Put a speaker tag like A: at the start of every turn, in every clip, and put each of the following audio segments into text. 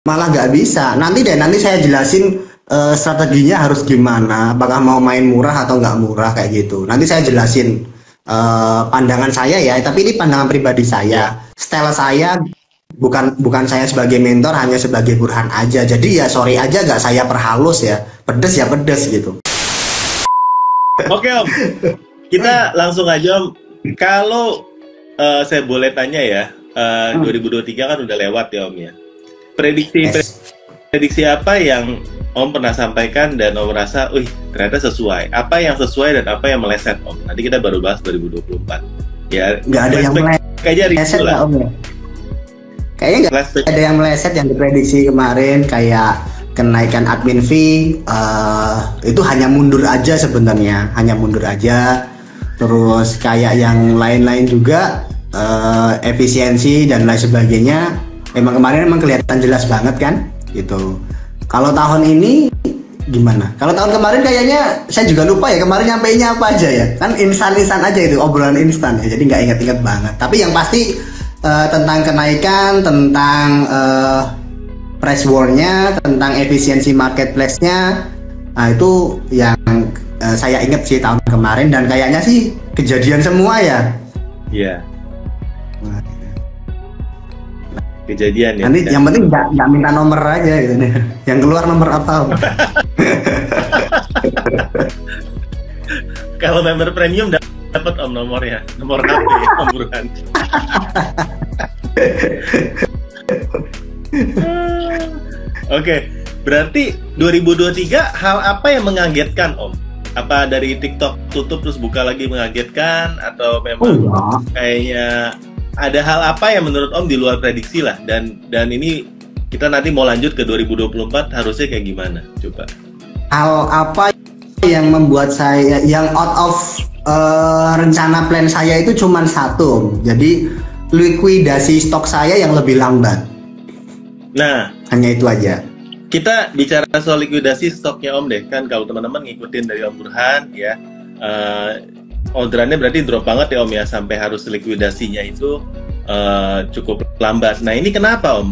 A: Malah nggak bisa. Nanti saya jelasin strateginya harus gimana. Apakah mau main murah atau nggak murah kayak gitu. Nanti saya jelasin pandangan saya ya. Tapi ini pandangan pribadi saya. Style saya bukan saya sebagai mentor, hanya sebagai Burhan aja. Jadi ya sorry aja nggak saya perhalus ya. Pedes ya pedes gitu.
B: Oke Om, kita langsung aja Om. Kalau saya boleh tanya ya, 2023 kan udah lewat ya Om ya. Prediksi apa yang Om pernah sampaikan dan Om rasa, ternyata sesuai. Apa yang sesuai dan apa yang meleset Om? Nanti kita baru bahas 2024. Ya,
A: nggak ada yang meleset lah Om ya. Kayaknya nggak ada yang meleset yang diprediksi kemarin, kayak kenaikan admin fee itu hanya mundur aja sebenarnya, hanya mundur aja. Terus kayak yang lain-lain juga efisiensi dan lain sebagainya. Kemarin kelihatan jelas banget kan gitu. Kalau tahun ini gimana? Kalau tahun kemarin kayaknya saya juga lupa ya kemarin nyampeinnya apa aja ya. Kan instan aja itu, obrolan instan ya. Jadi nggak inget-inget banget. Tapi yang pasti tentang kenaikan, tentang price war-nya, tentang efisiensi marketplace-nya, nah itu yang saya inget sih tahun kemarin dan kayaknya sih kejadian semua ya.
B: Iya. Kejadian ya.
A: Nanti yang penting nggak minta nomor aja gitu nih. Yang keluar nomor apa?
B: Kalau member premium dapat Om nomornya, nomor HP Om Burhan. Oke, berarti 2023 hal apa yang mengagetkan Om? Apa dari TikTok tutup terus buka lagi mengagetkan atau memang kayaknya ada hal apa yang menurut Om di luar prediksi lah, dan ini kita nanti mau lanjut ke 2024 harusnya kayak gimana? Coba.
A: Hal apa yang membuat saya yang out of rencana plan saya itu cuma satu, jadi likuidasi stok saya yang lebih lambat. Nah, hanya itu aja.
B: Kita bicara soal likuidasi stoknya Om deh, kan kalau teman-teman ngikutin dari Om Burhan ya, orderannya berarti drop banget ya Om ya, sampai harus likuidasinya itu cukup lambat. Nah ini kenapa Om?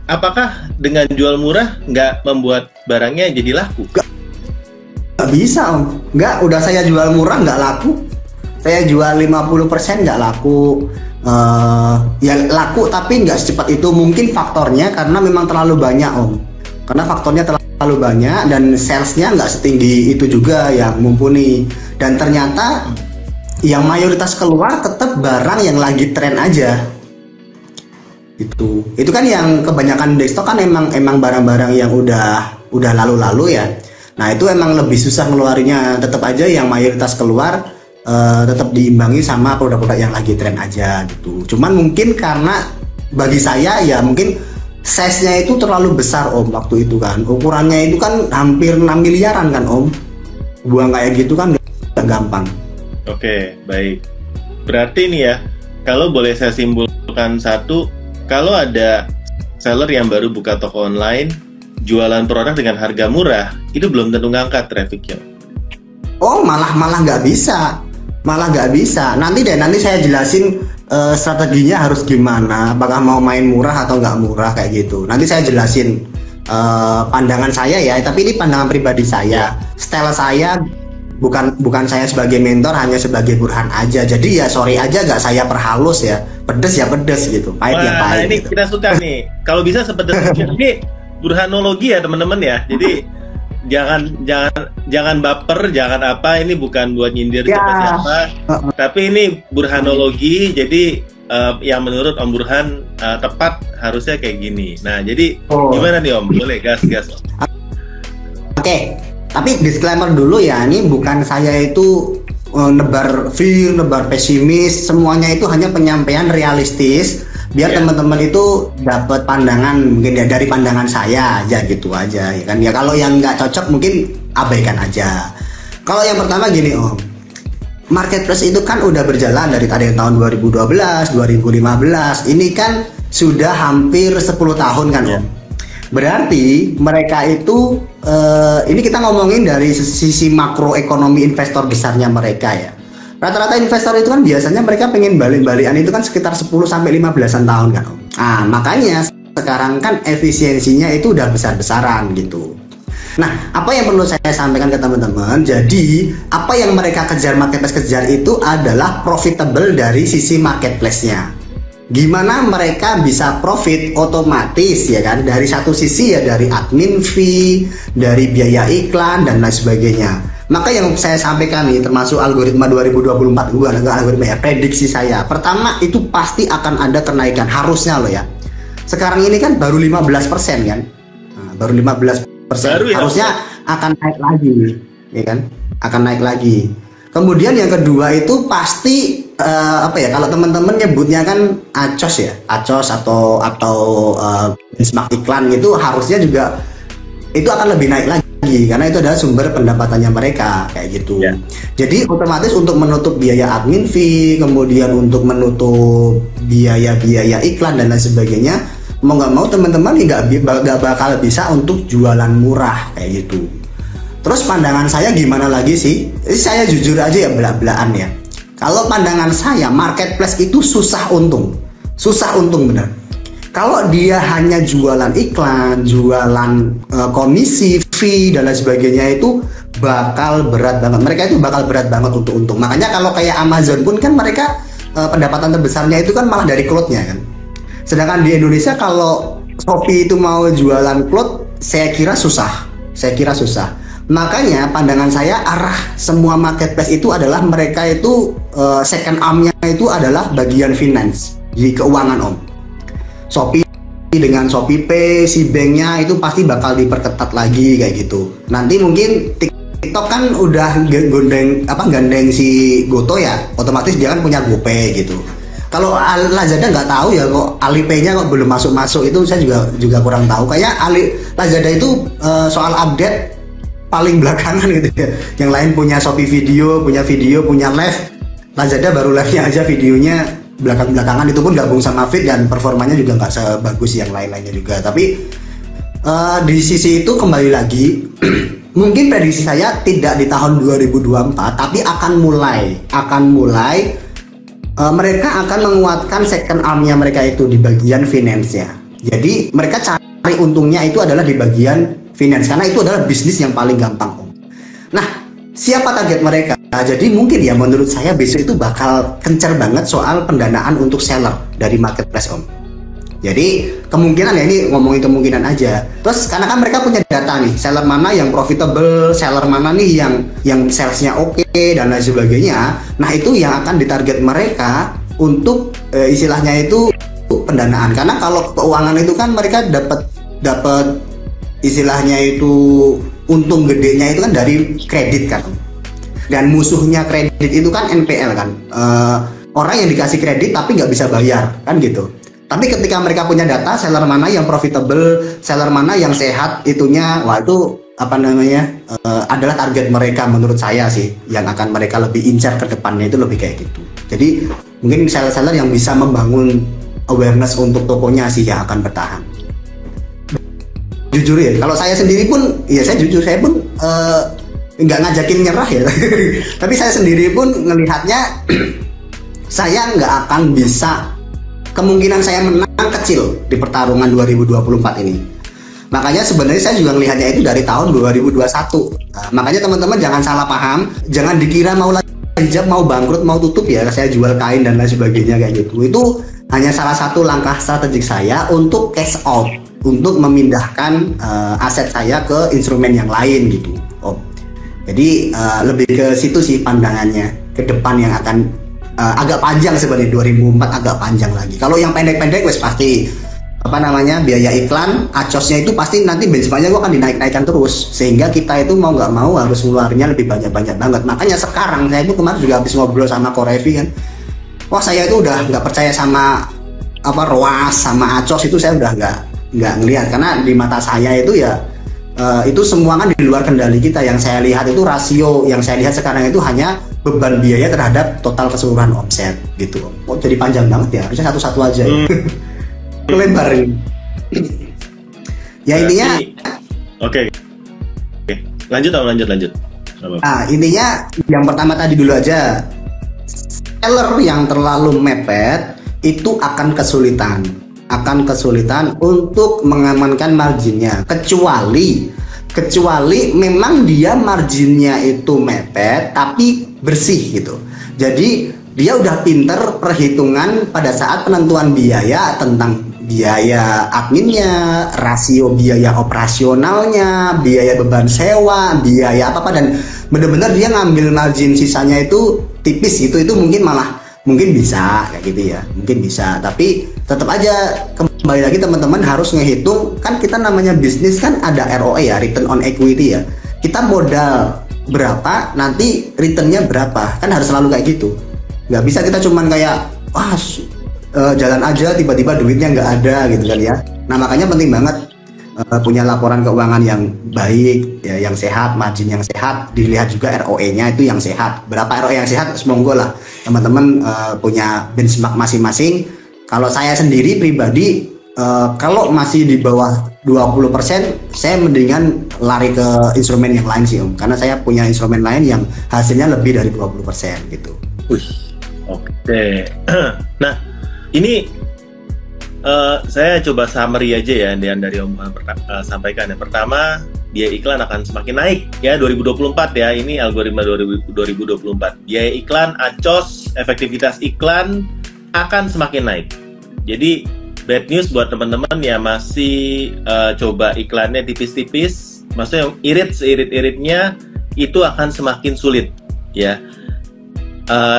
B: Apakah dengan jual murah nggak membuat barangnya jadi laku?
A: Nggak bisa Om, nggak, udah saya jual murah nggak laku. Saya jual 50% nggak laku. Ya laku tapi nggak secepat itu. Mungkin faktornya karena memang terlalu banyak Om. Karena faktornya terlalu banyak dan salesnya nggak setinggi itu juga yang mumpuni. Dan ternyata yang mayoritas keluar tetap barang yang lagi tren aja. Itu kan yang kebanyakan desktop kan emang barang-barang yang udah lalu-lalu ya. Nah itu emang lebih susah ngeluarinya. Tetap aja yang mayoritas keluar tetap diimbangi sama produk-produk yang lagi tren aja gitu. Cuman mungkin karena bagi saya ya mungkin size-nya itu terlalu besar Om waktu itu kan. Ukurannya itu kan hampir 6 miliaran kan Om. Buang kayak gitu kan gak gampang.
B: Oke, baik. Berarti nih ya, kalau boleh saya simpulkan satu, kalau ada seller yang baru buka toko online, jualan produk dengan harga murah, itu belum tentu ngangkat traffic-nya.
A: Oh, malah nggak bisa. Malah nggak bisa. Nanti saya jelasin strateginya harus gimana. Apakah mau main murah atau nggak murah kayak gitu. Nanti saya jelasin pandangan saya ya. Tapi ini pandangan pribadi saya. Style saya bukan saya sebagai mentor, hanya sebagai Burhan aja. Jadi ya sorry aja nggak saya perhalus ya. Pedes ya pedes gitu. Pahit ya pahit.
B: Nah ini gitu. Kita suka nih. Kalau bisa sepedes ini Burhanologi ya teman-teman ya. Jadi jangan baper, jangan apa, ini bukan buat nyindir siapa, tapi ini Burhanologi. Jadi yang menurut Om Burhan tepat harusnya kayak gini. Nah jadi gimana nih Om, boleh gas Om.
A: Oke, tapi disclaimer dulu ya, ini bukan saya itu nebar fear, nebar pesimis, semuanya itu hanya penyampaian realistis biar teman-teman itu dapat pandangan mungkin ya dari pandangan saya aja gitu aja ya kan. Ya kalau yang nggak cocok mungkin abaikan aja. Kalau yang pertama gini Om, marketplace itu kan udah berjalan dari tahun 2012, 2015, ini kan sudah hampir 10 tahun kan Om. Berarti mereka itu ini kita ngomongin dari sisi makroekonomi investor besarnya mereka ya. Rata-rata investor itu kan biasanya mereka pengen balik-balikan itu kan sekitar 10 sampai 15-an tahun kan Om. Nah, makanya sekarang kan efisiensinya itu udah besar-besaran gitu. Nah, apa yang perlu saya sampaikan ke teman-teman, jadi apa yang mereka kejar, marketplace kejar itu adalah profitable dari sisi marketplace-nya. Gimana mereka bisa profit otomatis ya kan, dari satu sisi ya dari admin fee, dari biaya iklan dan lain sebagainya. Maka yang saya sampaikan nih termasuk algoritma 2024, bukan algoritma ya, prediksi saya. Pertama itu pasti akan ada kenaikan, harusnya loh ya. Sekarang ini kan baru 15% kan. Nah, baru 15%. Harusnya akan naik lagi, ya kan? Akan naik lagi. Kemudian yang kedua itu pasti apa ya? Kalau teman-teman nyebutnya kan ACOS ya, ACOS atau benchmark iklan itu harusnya juga itu akan lebih naik lagi karena itu adalah sumber pendapatannya mereka kayak gitu. Yeah. Jadi otomatis untuk menutup biaya admin fee, kemudian untuk menutup biaya-biaya iklan dan lain sebagainya. Mau nggak mau teman-teman nggak bakal bisa untuk jualan murah kayak gitu. Terus pandangan saya gimana lagi sih? Saya jujur aja ya belak-belakan ya. Kalau pandangan saya marketplace itu susah untung bener. Kalau dia hanya jualan iklan, jualan komisi, fee dan lain sebagainya itu bakal berat banget. Mereka itu bakal berat banget untuk untung. Makanya kalau kayak Amazon pun kan mereka pendapatan terbesarnya itu kan malah dari cloud-nya kan. Sedangkan di Indonesia kalau Shopee itu mau jualan cloud, saya kira susah. Makanya pandangan saya arah semua marketplace itu adalah mereka itu second arm-nya itu adalah bagian finance, di keuangan Om. Shopee dengan Shopee Pay, si banknya itu pasti bakal diperketat lagi kayak gitu. Nanti mungkin TikTok kan udah gandeng si Goto ya, otomatis dia kan punya GoPay gitu. Kalau Lazada nggak tahu ya kok Alipay-nya kok belum masuk itu saya juga kurang tahu. Kayak Lazada itu soal update paling belakangan gitu ya. Yang lain punya Shopee Video, punya live. Lazada baru live-nya aja videonya belakangan itu pun gabung sama Feed dan performanya juga nggak sebagus yang lain-lainnya juga. Tapi di sisi itu kembali lagi mungkin prediksi saya tidak di tahun 2024 tapi akan mulai mereka akan menguatkan second arm-nya mereka itu di bagian finance-nya. Jadi mereka cari untungnya itu adalah di bagian finance karena itu adalah bisnis yang paling gampang Om. Nah, siapa target mereka? Jadi mungkin ya menurut saya besok itu bakal kencar banget soal pendanaan untuk seller dari marketplace Om. Jadi kemungkinan ya, ini ngomongin kemungkinan aja. Terus karena kan mereka punya data nih, seller mana yang profitable, seller mana nih yang salesnya oke dan lain sebagainya. Nah itu yang akan ditarget mereka untuk istilahnya itu pendanaan. Karena kalau keuangan itu kan mereka dapat istilahnya itu untung gedenya itu kan dari kredit kan. Dan musuhnya kredit itu kan NPL kan. Orang yang dikasih kredit tapi nggak bisa bayar kan gitu. Tapi ketika mereka punya data seller mana yang profitable, seller mana yang sehat itunya, wah itu adalah target mereka menurut saya sih, yang akan mereka lebih incar ke depannya itu lebih kayak gitu. Jadi mungkin seller-seller yang bisa membangun awareness untuk tokonya sih yang akan bertahan. Jujur ya, kalau saya sendiri pun, ya saya pun nggak ngajakin nyerah ya. Tapi saya sendiri pun ngelihatnya saya nggak akan bisa. Kemungkinan saya menang kecil di pertarungan 2024 ini. Makanya sebenarnya saya juga melihatnya itu dari tahun 2021. Nah, makanya teman-teman jangan salah paham, jangan dikira mau hijab, mau bangkrut, mau tutup ya saya jual kain dan lain sebagainya kayak gitu. Itu hanya salah satu langkah strategik saya untuk cash out, untuk memindahkan aset saya ke instrumen yang lain gitu. Jadi lebih ke situ sih pandangannya ke depan yang akan agak panjang sebenarnya 2004 agak panjang lagi. Kalau yang pendek-pendek wes pasti biaya iklan ACOS-nya itu pasti nanti benchmark-nya akan dinaik-naikkan terus sehingga kita itu mau nggak mau harus ngeluarinnya lebih banyak banget. Makanya sekarang saya itu kemarin juga habis ngobrol sama Korevi kan, wah saya itu udah nggak percaya sama ROAS sama ACOS itu saya udah nggak ngelihat karena di mata saya itu ya itu semua kan di luar kendali kita. Yang saya lihat itu rasio yang saya lihat sekarang itu hanya beban biaya terhadap total keseluruhan omset gitu. Oh jadi panjang banget ya, harusnya satu-satu aja ya. Lebar ini. Ya intinya
B: Oke. Lanjut.
A: Nah intinya yang pertama tadi dulu aja, seller yang terlalu mepet itu akan kesulitan. akan kesulitan untuk mengamankan marginnya, kecuali memang dia marginnya itu mepet tapi bersih gitu. Jadi dia udah pinter perhitungan pada saat penentuan biaya, tentang biaya adminnya, rasio biaya operasionalnya, biaya beban sewa, biaya apa dan benar-benar dia ngambil margin sisanya itu tipis gitu. Itu mungkin bisa kayak gitu ya, mungkin bisa. Tapi tetap aja kembali lagi teman-teman harus ngehitung, kan kita namanya bisnis kan ada ROE ya, return on equity ya. Kita modal berapa, nanti returnnya berapa, kan harus selalu kayak gitu. Nggak bisa kita cuman kayak jalan aja tiba-tiba duitnya nggak ada gitu kan ya. Nah makanya penting banget punya laporan keuangan yang baik ya, yang sehat, margin yang sehat, dilihat juga ROE-nya itu yang sehat. Berapa ROE yang sehat, monggo lah teman-teman punya benchmark masing-masing. Kalau saya sendiri pribadi kalau masih di bawah 20%, saya mendingan lari ke instrumen yang lain sih Om, karena saya punya instrumen lain yang hasilnya lebih dari 20% gitu.
B: Oke. Nah, ini saya coba summary aja ya yang dari Om sampaikan. Yang pertama, biaya iklan akan semakin naik ya 2024 ya. Ini algoritma 2024. Biaya iklan, ACOS, efektivitas iklan akan semakin naik. Jadi bad news buat teman-teman ya masih coba iklannya tipis-tipis, maksudnya yang irit seirit-iritnya itu akan semakin sulit ya.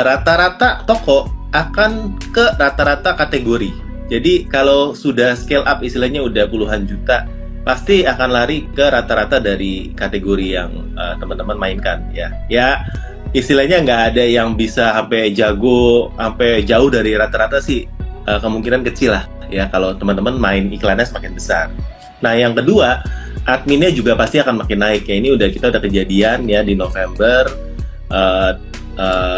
B: Rata-rata toko akan ke rata-rata kategori. Jadi kalau sudah scale up istilahnya udah puluhan juta, pasti akan lari ke rata-rata dari kategori yang teman-teman mainkan ya. Ya istilahnya nggak ada yang bisa sampai jago, sampai jauh dari rata-rata sih, kemungkinan kecil lah ya kalau teman-teman main iklannya semakin besar. Nah yang kedua, adminnya juga pasti akan makin naik ya. Ini kita udah kejadian ya di November.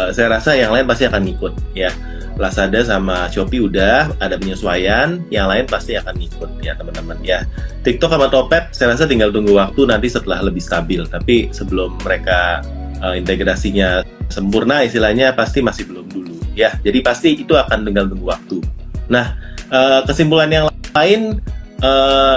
B: Saya rasa yang lain pasti akan ngikut ya. Lazada sama Shopee udah ada penyesuaian, yang lain pasti akan ngikut ya teman-teman ya. TikTok sama Topet saya rasa tinggal tunggu waktu nanti setelah lebih stabil, tapi sebelum mereka integrasinya sempurna istilahnya pasti masih belum dulu ya. Jadi pasti itu akan tinggal tunggu waktu. Nah kesimpulan yang lain,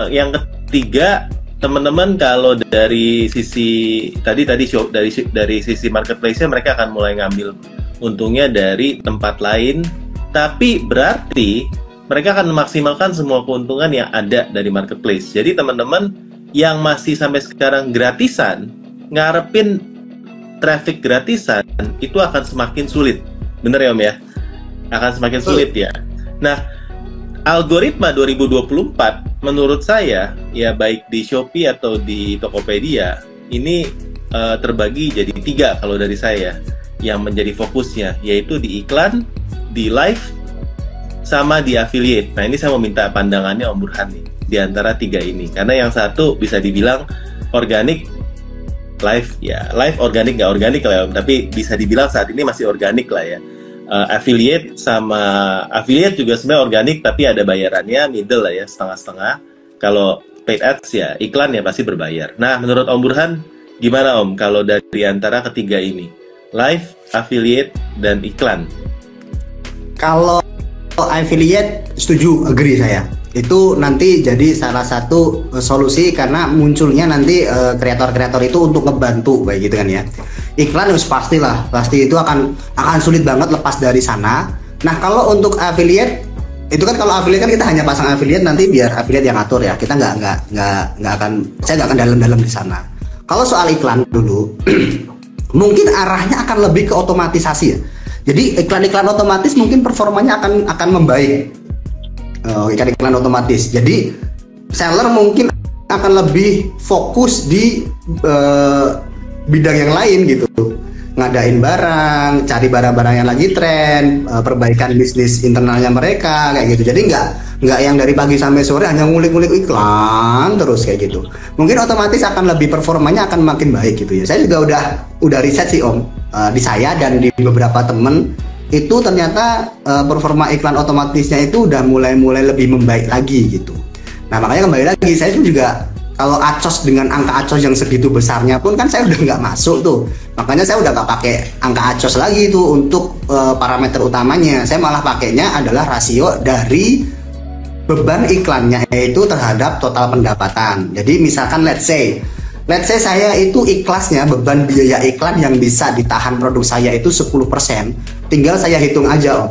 B: yang ketiga teman-teman, kalau dari sisi dari sisi marketplace-nya mereka akan mulai ngambil untungnya dari tempat lain, tapi berarti mereka akan memaksimalkan semua keuntungan yang ada dari marketplace. Jadi teman-teman yang masih sampai sekarang gratisan, ngarepin traffic gratisan itu akan semakin sulit. Bener ya Om ya? Akan semakin sulit ya. Nah, algoritma 2024 menurut saya ya, baik di Shopee atau di Tokopedia ini terbagi jadi 3 kalau dari saya yang menjadi fokusnya, yaitu di iklan, di live, sama di affiliate. Nah ini saya mau minta pandangannya Om Burhan nih di antara 3 ini, karena yang satu bisa dibilang organik, live ya, live organik nggak organik lah ya Om, tapi bisa dibilang saat ini masih organik lah ya. Affiliate juga sebenarnya organik, tapi ada bayarannya middle lah ya, setengah-setengah. Kalau paid ads ya, iklan ya pasti berbayar. Nah menurut Om Burhan gimana Om kalau dari antara ketiga ini? Live, affiliate, dan iklan.
A: Kalau affiliate setuju, agree saya. Itu nanti jadi salah satu solusi, karena munculnya nanti kreator-kreator itu untuk ngebantu kayak gitu kan ya. Iklan harus pasti itu akan sulit banget lepas dari sana. Nah kalau untuk affiliate itu kan, kalau affiliate kan kita hanya pasang affiliate, nanti biar affiliate yang ngatur ya. Kita saya nggak akan dalam-dalam di sana. Kalau soal iklan dulu. Mungkin arahnya akan lebih ke otomatisasi ya. Jadi iklan-iklan otomatis mungkin performanya akan membaik. Iklan otomatis. Jadi seller mungkin akan lebih fokus di bidang yang lain gitu. Ngadain barang, cari barang-barang yang lagi tren, perbaikan bisnis internalnya mereka kayak gitu. Jadi nggak yang dari pagi sampai sore hanya ngulik-ngulik iklan terus kayak gitu. Mungkin otomatis akan lebih, performanya akan makin baik gitu ya. Saya juga udah riset sih Om, di saya dan di beberapa temen itu ternyata performa iklan otomatisnya itu udah mulai lebih membaik lagi gitu. Nah makanya kembali lagi, saya juga kalau ACOS dengan angka ACOS yang segitu besarnya pun kan saya udah nggak masuk tuh. Makanya saya udah nggak pakai angka ACOS lagi tuh untuk parameter utamanya. Saya malah pakainya adalah rasio dari beban iklannya itu terhadap total pendapatan. Jadi misalkan let's say saya itu ikhlasnya beban biaya iklan yang bisa ditahan produk saya itu 10%. Tinggal saya hitung aja Om.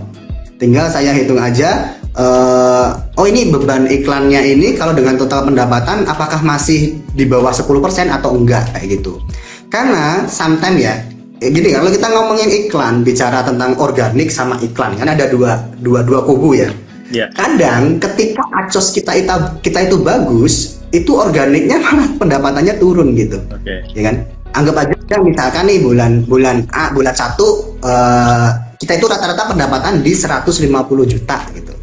A: Oh ini beban iklannya ini kalau dengan total pendapatan apakah masih di bawah 10% atau enggak kayak gitu. Karena sometimes ya gini, kalau kita ngomongin iklan, bicara tentang organik sama iklan kan ada dua kubu ya.
B: Yeah.
A: Kadang ketika acos kita itu bagus, itu organiknya malah pendapatannya turun gitu.
B: Okay.
A: Ya kan? Anggap aja misalkan nih bulan 1 kita itu rata-rata pendapatan di 150 juta gitu.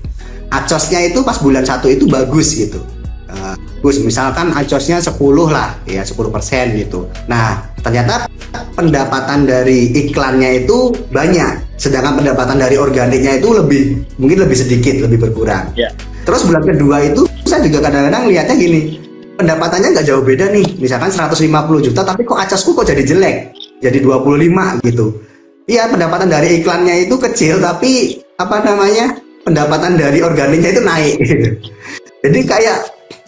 A: Acosnya itu pas bulan 1 itu bagus gitu. Bagus, misalkan acosnya 10 lah, ya 10% gitu. Nah, ternyata pendapatan dari iklannya itu banyak, sedangkan pendapatan dari organiknya itu mungkin lebih sedikit, lebih berkurang.
B: Yeah.
A: Terus bulan kedua itu saya juga kadang-kadang lihatnya gini, pendapatannya nggak jauh beda nih, misalkan 150 juta, tapi kok acosku kok jadi jelek, jadi 25 gitu. Iya, pendapatan dari iklannya itu kecil, tapi pendapatan dari organiknya itu naik gitu. Jadi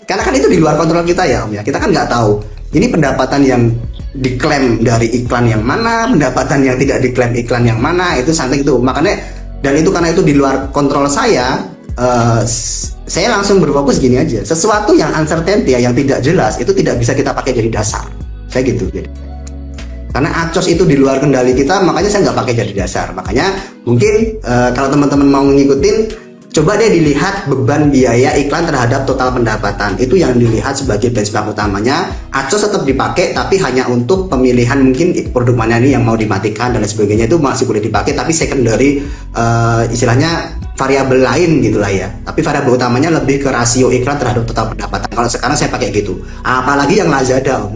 A: karena kan itu di luar kontrol kita ya Om ya, kita kan nggak tahu ini pendapatan yang diklaim dari iklan yang mana, pendapatan yang tidak diklaim iklan yang mana, itu santai itu. Makanya karena itu di luar kontrol saya langsung berfokus gini aja, sesuatu yang uncertainty yang tidak jelas itu tidak bisa kita pakai jadi dasar, saya gitu. Jadi karena acos itu di luar kendali kita, makanya saya nggak pakai jadi dasar. Makanya mungkin kalau teman-teman mau ngikutin, coba deh dilihat beban biaya iklan terhadap total pendapatan. Itu yang dilihat sebagai benchmark utamanya. Acos tetap dipakai, tapi hanya untuk pemilihan mungkin produk mana nih yang mau dimatikan dan lain sebagainya, itu masih boleh dipakai. Tapi secondary istilahnya variabel lain gitulah ya. Tapi variabel utamanya lebih ke rasio iklan terhadap total pendapatan. Kalau sekarang saya pakai gitu. Apalagi yang Lazada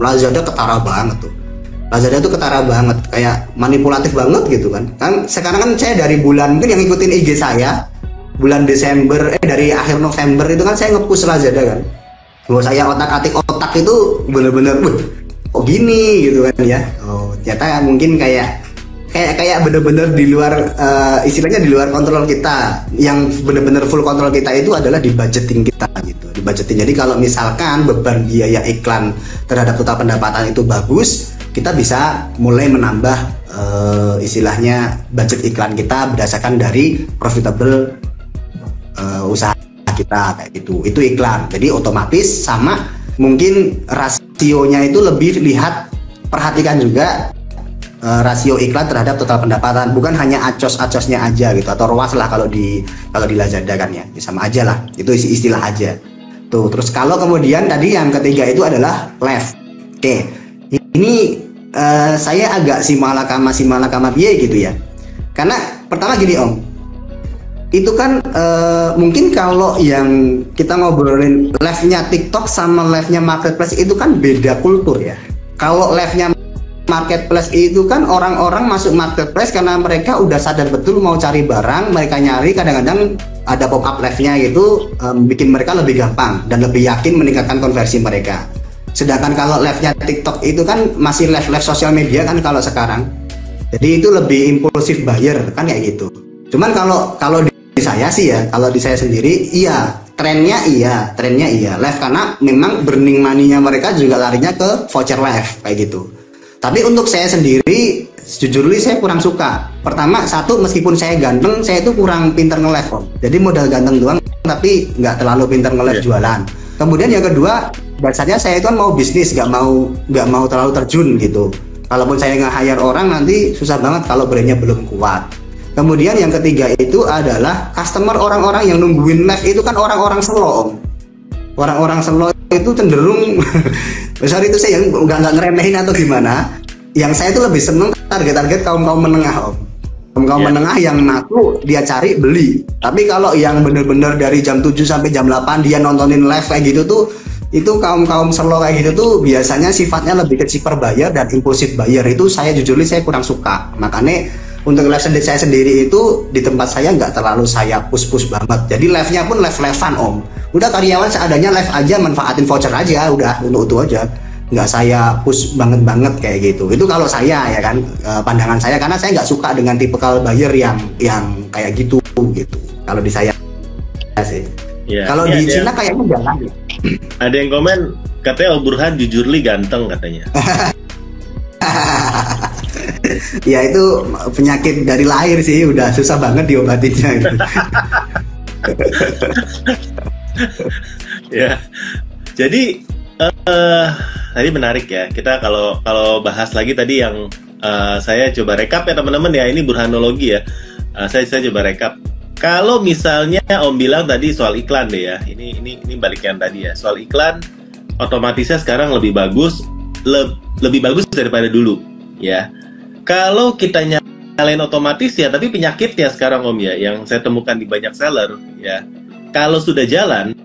A: ketara banget tuh. Lazada itu ketara banget, kayak manipulatif banget gitu kan. Kan sekarang kan saya dari bulan, mungkin yang ngikutin IG saya bulan Desember, dari akhir November itu kan saya nge-push Lazada kan. Bahwa saya otak-atik otak itu bener-bener kok gini gitu kan ya. Oh, ternyata mungkin kayak bener-bener di luar istilahnya di luar kontrol kita. Yang bener-bener full kontrol kita itu adalah di budgeting kita gitu. Di budgeting. Jadi kalau misalkan beban biaya iklan terhadap total pendapatan itu bagus, kita bisa mulai menambah istilahnya budget iklan kita berdasarkan dari profitable usaha kita kayak gitu. Itu iklan. Jadi otomatis sama mungkin rasionya itu lebih perhatikan juga rasio iklan terhadap total pendapatan, bukan hanya acosnya aja gitu, atau ROAS lah kalau di Lazada kan ya. Sama aja lah. Itu istilah aja. Tuh, terus kalau kemudian tadi yang ketiga itu adalah left. Oke. Ini saya agak simalakama biaya gitu ya. Karena pertama gini Om, itu kan mungkin kalau yang kita ngobrolin live-nya TikTok sama live-nya marketplace itu kan beda kultur ya. Kalau live-nya marketplace itu kan orang-orang masuk marketplace karena mereka udah sadar betul mau cari barang, mereka nyari, kadang-kadang ada pop-up live-nya gitu, bikin mereka lebih gampang dan lebih yakin meningkatkan konversi mereka. Sedangkan kalau live-nya TikTok itu kan masih live sosial media kan kalau sekarang. Jadi itu lebih impulsif buyer kan kayak gitu. Cuman kalau di saya sih ya, kalau di saya sendiri trennya iya live, karena memang burning money-nya mereka juga larinya ke voucher live kayak gitu. Tapi untuk saya sendiri jujur saya kurang suka. Pertama, meskipun saya ganteng, saya itu kurang pinter nge-live Om. Jadi modal ganteng doang tapi nggak terlalu pinter nge-live jualan. Kemudian yang kedua, dasarnya saya itu kan mau bisnis, nggak mau terlalu terjun gitu. Kalaupun saya nge-hire orang nanti susah banget kalau brandnya belum kuat. Kemudian yang ketiga itu adalah customer, orang-orang yang nungguin live itu kan orang-orang slow Om. Orang-orang slow itu cenderung besar itu saya nggak ngeremehin atau gimana. Yang saya itu lebih seneng target kaum menengah Om. Kaum menengah yang ngaku dia cari beli. Tapi kalau yang bener-bener dari jam 7 sampai jam 8 dia nontonin live kayak gitu tuh, itu kaum slow kayak gitu tuh biasanya sifatnya lebih ke cheaper buyer dan impulsif buyer. Itu saya jujur saya kurang suka. Makanya untuk live saya sendiri itu di tempat saya nggak terlalu saya push banget. Jadi live-nya pun live-livean Om. Udah karyawan seadanya live aja, manfaatin voucher aja, udah untuk itu aja. Nggak saya push banget kayak gitu. Itu kalau saya ya kan, pandangan saya, karena saya nggak suka dengan tipikal buyer yang kayak gitu. Kalau di saya sih
B: Ya,
A: Kalau di Cina kayaknya jangan.
B: Ada yang komen katanya Burhan jujurly ganteng katanya.
A: Ya itu penyakit dari lahir sih, udah susah banget diobatinnya gitu.
B: Ya, jadi tadi menarik ya. Kita kalau bahas lagi tadi yang saya coba rekap ya teman-teman ya. Ini burhanologi ya. Saya coba rekap. Kalau misalnya Om bilang tadi soal iklan deh ya. Ini balikan tadi ya. Soal iklan, otomatisnya sekarang lebih bagus, lebih bagus daripada dulu ya. Kalau kita nyalain otomatis ya, tapi penyakitnya sekarang Om ya, yang saya temukan di banyak seller ya. Kalau sudah jalan,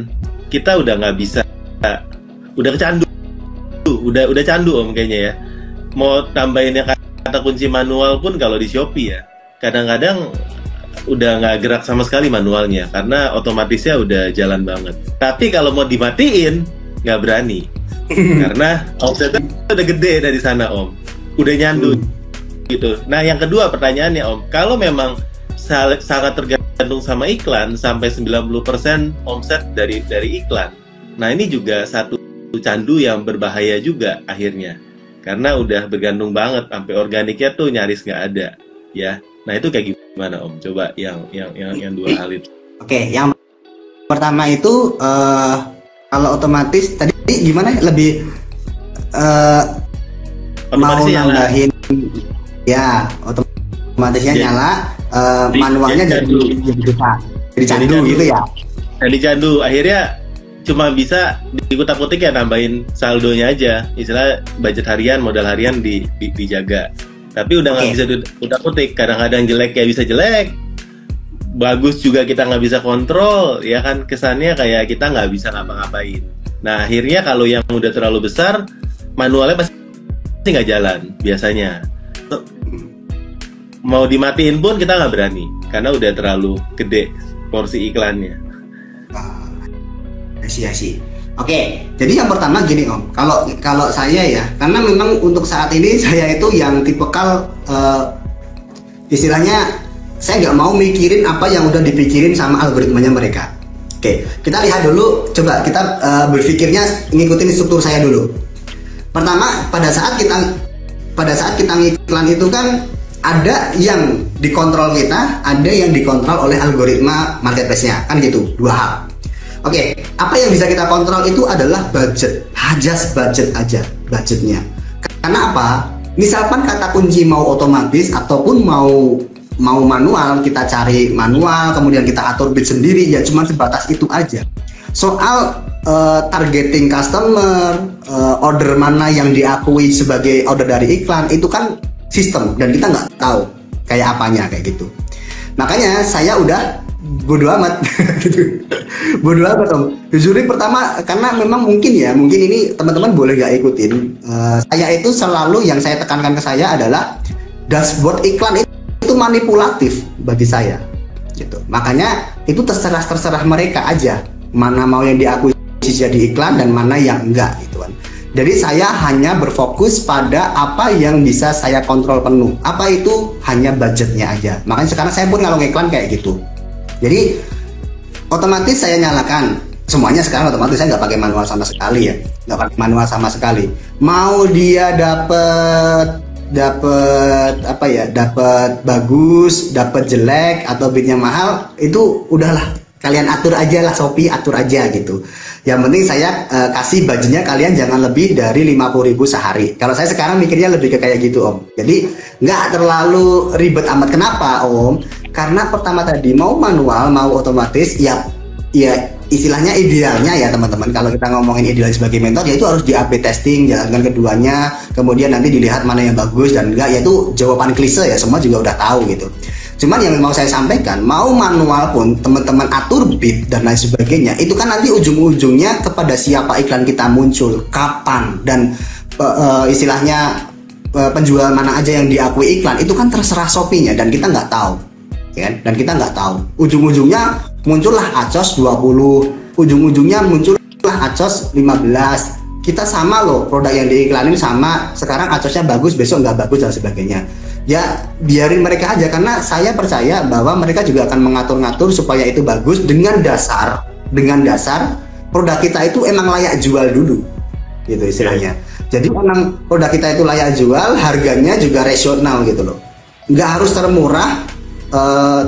B: kita udah nggak bisa, udah kecandu, udah candu Om kayaknya ya. Mau tambahin yang kata kunci manual pun kalau di Shopee ya, kadang-kadang udah nggak gerak sama sekali manualnya karena otomatisnya udah jalan banget. Tapi kalau mau dimatiin nggak berani karena omsetnya udah gede dari sana Om, udah nyandu gitu. Nah yang kedua pertanyaannya Om, kalau memang sangat tergantung sama iklan sampai 90% omset dari iklan, nah ini juga satu candu yang berbahaya juga akhirnya karena udah bergantung banget sampai organiknya tuh nyaris nggak ada ya. Nah itu kayak gimana Om? Coba yang dua hal itu.
A: Oke, yang pertama itu kalau otomatis tadi gimana? Lebih mau nambahin ya otomatisnya nyala, manualnya jadi candu gitu ya.
B: Jadi candu akhirnya cuma bisa dikutak-kutik ya, nambahin saldonya aja. Istilah budget harian, modal harian dijaga. Tapi udah nggak bisa utak-utik, kadang-kadang jelek ya bisa jelek, bagus juga kita nggak bisa kontrol, ya kan kesannya kayak kita nggak bisa ngapa-ngapain. Nah akhirnya kalau yang udah terlalu besar, manualnya pasti nggak jalan biasanya. Mau dimatiin pun kita nggak berani, karena udah terlalu gede porsi iklannya.
A: Sih. Oke, jadi yang pertama gini Om, kalau saya ya, karena memang untuk saat ini saya itu yang tipikal istilahnya saya nggak mau mikirin apa yang udah dipikirin sama algoritmanya mereka. Oke, kita lihat dulu, coba kita berpikirnya ngikutin struktur saya dulu. Pertama, pada saat kita ngiklan itu kan ada yang dikontrol kita, ada yang dikontrol oleh algoritma marketplace-nya, kan gitu, dua hal. Oke, apa yang bisa kita kontrol itu adalah budget, just budget aja, budgetnya. Karena apa? Misalkan kata kunci mau otomatis ataupun mau manual, kita cari manual, kemudian kita atur bid sendiri, ya cuma sebatas itu aja. Soal targeting customer, order mana yang diakui sebagai order dari iklan, itu kan sistem dan kita nggak tahu kayak apanya kayak gitu. Makanya saya udah bodo amat gitu. Bodo amat Om. Jujur pertama karena memang mungkin ini teman-teman boleh gak ikutin. Saya itu selalu yang saya tekankan ke saya adalah dashboard iklan itu manipulatif bagi saya gitu. Makanya itu terserah mereka aja mana mau yang diakuisisi jadi iklan dan mana yang enggak gitu kan. Jadi saya hanya berfokus pada apa yang bisa saya kontrol penuh. Apa itu hanya budgetnya aja. Makanya sekarang saya pun kalau ngiklan kayak gitu. Jadi otomatis saya nyalakan semuanya sekarang otomatis, saya nggak pakai manual sama sekali ya, nggak pakai manual sama sekali. Mau dia dapat bagus, dapat jelek atau bidnya mahal, itu udahlah kalian atur aja lah, Shopee atur aja gitu. Yang penting saya kasih budgetnya kalian jangan lebih dari 50.000 sehari. Kalau saya sekarang mikirnya lebih ke kayak gitu Om. Jadi nggak terlalu ribet amat. Kenapa Om? Karena pertama tadi mau manual mau otomatis ya istilahnya idealnya ya teman-teman, kalau kita ngomongin ideal sebagai mentor ya itu harus di A/B testing, jalankan keduanya, kemudian nanti dilihat mana yang bagus dan enggak, ya itu jawaban klise ya, semua juga udah tahu gitu. Cuman yang mau saya sampaikan, mau manual pun teman-teman atur bid dan lain sebagainya, itu kan nanti ujung-ujungnya kepada siapa iklan kita muncul, kapan, dan istilahnya penjual mana aja yang diakui iklan, itu kan terserah Shopee-nya dan kita nggak tahu. Dan kita nggak tahu ujung-ujungnya muncullah acos 20, ujung-ujungnya muncullah acos 15. Kita sama loh, produk yang diiklanin sama, sekarang acosnya bagus besok nggak bagus dan sebagainya. Ya biarin mereka aja, karena saya percaya bahwa mereka juga akan mengatur-ngatur supaya itu bagus dengan dasar dengan dasar produk kita itu emang layak jual dulu, gitu istilahnya. Jadi emang produk kita itu layak jual, harganya juga rasional gitu loh. Nggak harus termurah,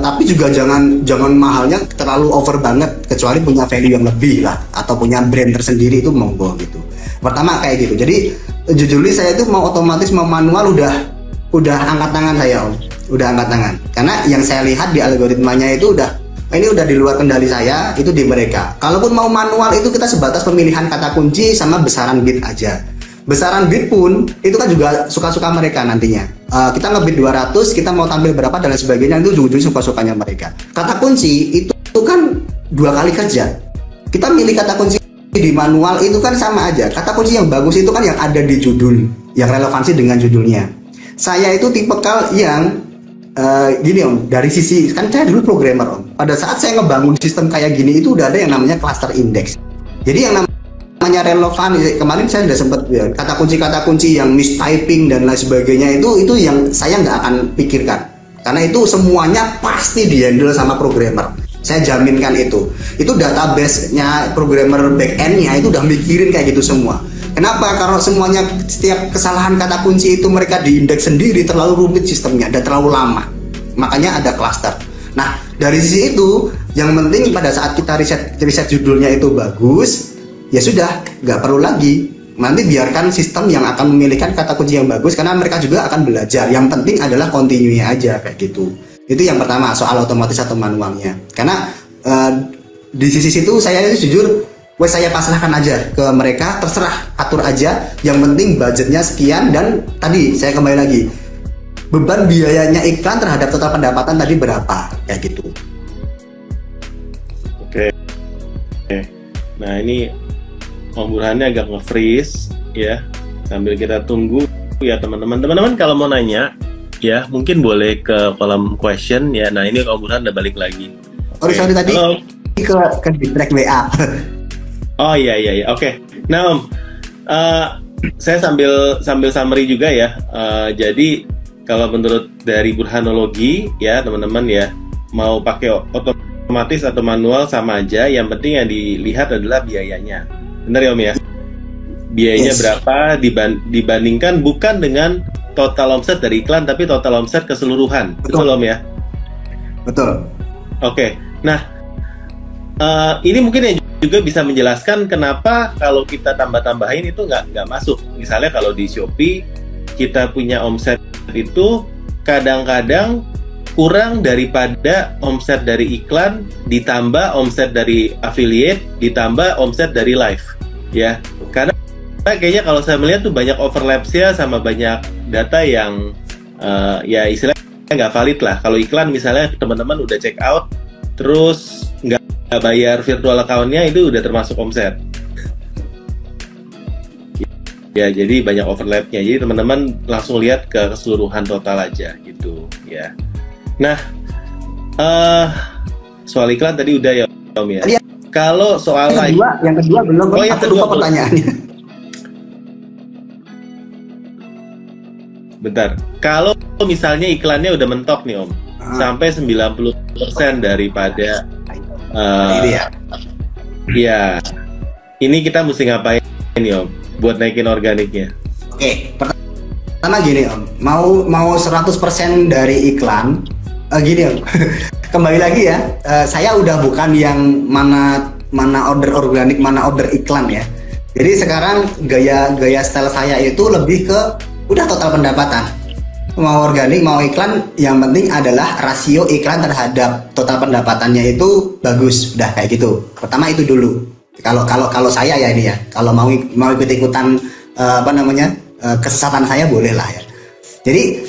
A: tapi juga jangan mahalnya terlalu over banget, kecuali punya value yang lebih lah atau punya brand tersendiri, itu monggo gitu. Pertama kayak gitu. Jadi jujur saya itu mau otomatis mau manual udah angkat tangan saya Om, udah angkat tangan. Karena yang saya lihat di algoritmanya itu ini udah di luar kendali saya, itu di mereka. Kalaupun mau manual itu kita sebatas pemilihan kata kunci sama besaran bid aja. Besaran bid pun itu kan juga suka-suka mereka nantinya. Kita ngebid 200, kita mau tampil berapa dan lain sebagainya, itu ujung-ujungnya suka-sukanya mereka. Kata kunci itu kan 2 kali kerja. Kita milih kata kunci di manual itu kan sama aja. Kata kunci yang bagus itu kan yang ada di judul, yang relevansi dengan judulnya. Saya itu tipikal yang gini Om, dari sisi kan saya dulu programmer Om. Pada saat saya ngebangun sistem kayak gini itu udah ada yang namanya cluster index. Jadi yang namanya relevan, kemarin saya sudah sempat ya, kata kunci yang mistyping dan lain sebagainya itu yang saya nggak akan pikirkan, karena itu semuanya pasti dihandle sama programmer. Saya jaminkan itu database-nya programmer back-end-nya itu udah mikirin kayak gitu semua. Kenapa? Karena semuanya setiap kesalahan kata kunci itu mereka diindeks sendiri, terlalu rumit sistemnya dan terlalu lama. Makanya ada cluster. Nah, dari sisi itu yang penting pada saat kita riset judulnya itu bagus, ya sudah, nggak perlu lagi. Nanti biarkan sistem yang akan memilihkan kata kunci yang bagus, karena mereka juga akan belajar. Yang penting adalah continue-nya aja kayak gitu. Itu yang pertama, soal otomatis atau manualnya. Karena di sisi situ saya jujur, saya pasrahkan aja ke mereka, terserah, atur aja. Yang penting budgetnya sekian, dan tadi saya kembali lagi, beban biayanya iklan terhadap total pendapatan tadi berapa, kayak gitu.
B: Oke. Nah ini Om Burhannya agak nge-freeze ya, sambil kita tunggu ya teman-teman. Kalau mau nanya ya mungkin boleh ke kolom question ya. Nah ini Om Burhan udah balik lagi.
A: Sorry tadi ke distract WA.
B: Oh iya, oke. Nah Om, saya sambil summary juga ya. Jadi kalau menurut dari burhanologi ya teman-teman ya, mau pakai otomatis atau manual sama aja. Yang penting yang dilihat adalah biayanya. Benar ya Om ya? Biayanya berapa dibandingkan bukan dengan total omset dari iklan, tapi total omset keseluruhan. Betul Om ya? Betul. Oke. Nah, ini mungkin yang juga bisa menjelaskan kenapa kalau kita tambah-tambahin itu nggak masuk. Misalnya kalau di Shopee kita punya omset itu kadang-kadang kurang daripada omset dari iklan, ditambah omset dari affiliate, ditambah omset dari live ya. Karena kayaknya kalau saya melihat tuh banyak overlapsnya sama banyak data yang ya istilahnya nggak valid lah. Kalau iklan misalnya teman-teman udah check out terus nggak bayar virtual account-nya, itu udah termasuk omset. Ya, jadi banyak overlap-nya. Jadi teman-teman langsung lihat ke keseluruhan total aja gitu ya. Nah, soal iklan tadi udah ya Om ya. Kalau soal
A: yang kedua belum.
B: Oh, yang kedua
A: pertanyaannya.
B: Bentar. Kalau misalnya iklannya udah mentok nih Om, sampai 90% daripada ya, ini kita mesti ngapain nih Om buat naikin organiknya?
A: Oke, pertama gini Om, mau 100% dari iklan, gini Om, kembali lagi ya, saya udah bukan yang mana order organik, mana order iklan ya. Jadi sekarang gaya style saya itu lebih ke udah total pendapatan. Mau organik mau iklan, yang penting adalah rasio iklan terhadap total pendapatannya itu bagus, udah kayak gitu. Pertama itu dulu. Kalau saya ya ini ya, kalau mau ikut-ikutan kesesatan saya boleh lah ya. Jadi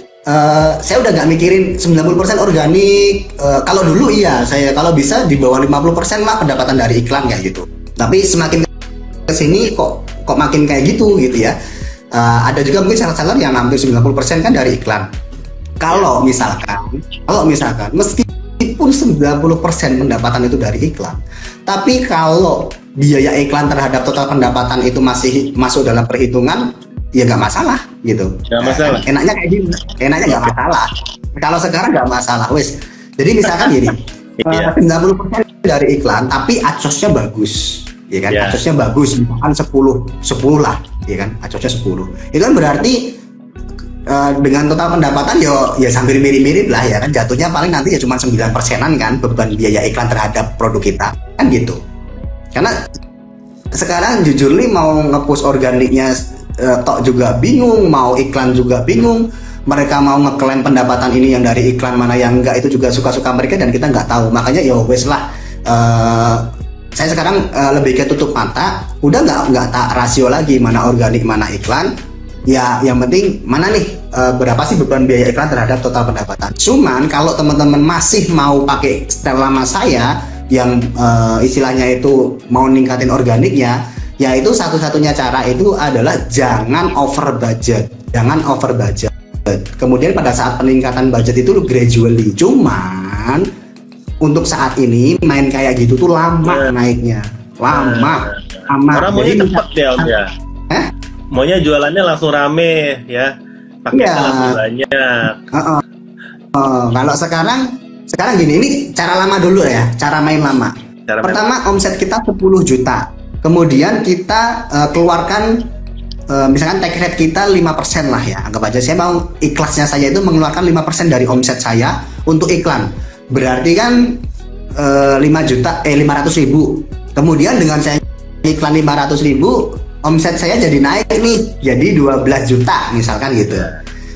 A: saya udah nggak mikirin 90% organik. Kalau dulu iya, saya kalau bisa di bawah 50% lah pendapatan dari iklan kayak gitu. Tapi semakin kesini kok makin kayak gitu ya. Ada juga mungkin seller-seller yang hampir 90% kan dari iklan. Kalau misalkan meskipun 90% pendapatan itu dari iklan, tapi kalau biaya iklan terhadap total pendapatan itu masih masuk dalam perhitungan, ya nggak masalah gitu.
B: Nggak masalah.
A: Enaknya kayak gini, enaknya nggak masalah. Kalau sekarang nggak masalah, wes. Jadi misalkan gini, 90% dari iklan, tapi acosnya bagus, ya kan? Yeah. Acosnya bagus, misalkan 10 lah, ya kan? Acosnya 10. Itu kan berarti dengan total pendapatan ya sambil mirip-mirip lah, ya kan? Jatuhnya paling nanti ya cuma 9%-an kan beban biaya iklan terhadap produk kita, kan gitu. Karena sekarang jujur nih mau nge-push organiknya tok juga bingung, mau iklan juga bingung. Mereka mau ngeklaim pendapatan ini yang dari iklan, mana yang enggak, itu juga suka-suka mereka dan kita nggak tahu. Makanya ya wes lah, saya sekarang lebih ke tutup mata, udah nggak tak rasio lagi mana organik mana iklan. Ya yang penting mana nih berapa sih beban biaya iklan terhadap total pendapatan. Cuman kalau teman-teman masih mau pakai style lama saya yang istilahnya itu mau ningkatin organiknya, ya itu satu-satunya cara itu adalah jangan over budget. Kemudian pada saat peningkatan budget itu gradually. Cuman untuk saat ini main kayak gitu tuh lama naiknya, lama.
B: Orang maunya cepet ya. Maunya jualannya langsung rame ya, paketnya langsung banyak.
A: Kalau sekarang gini, ini cara lama dulu ya, cara main lama. Pertama omset kita 10 juta, kemudian kita keluarkan misalkan take rate kita 5% lah ya, anggap aja saya mau ikhlasnya saya itu mengeluarkan 5% dari omset saya untuk iklan, berarti kan 500.000. Kemudian dengan saya iklan 500.000, omset saya jadi naik nih, jadi 12 juta misalkan gitu.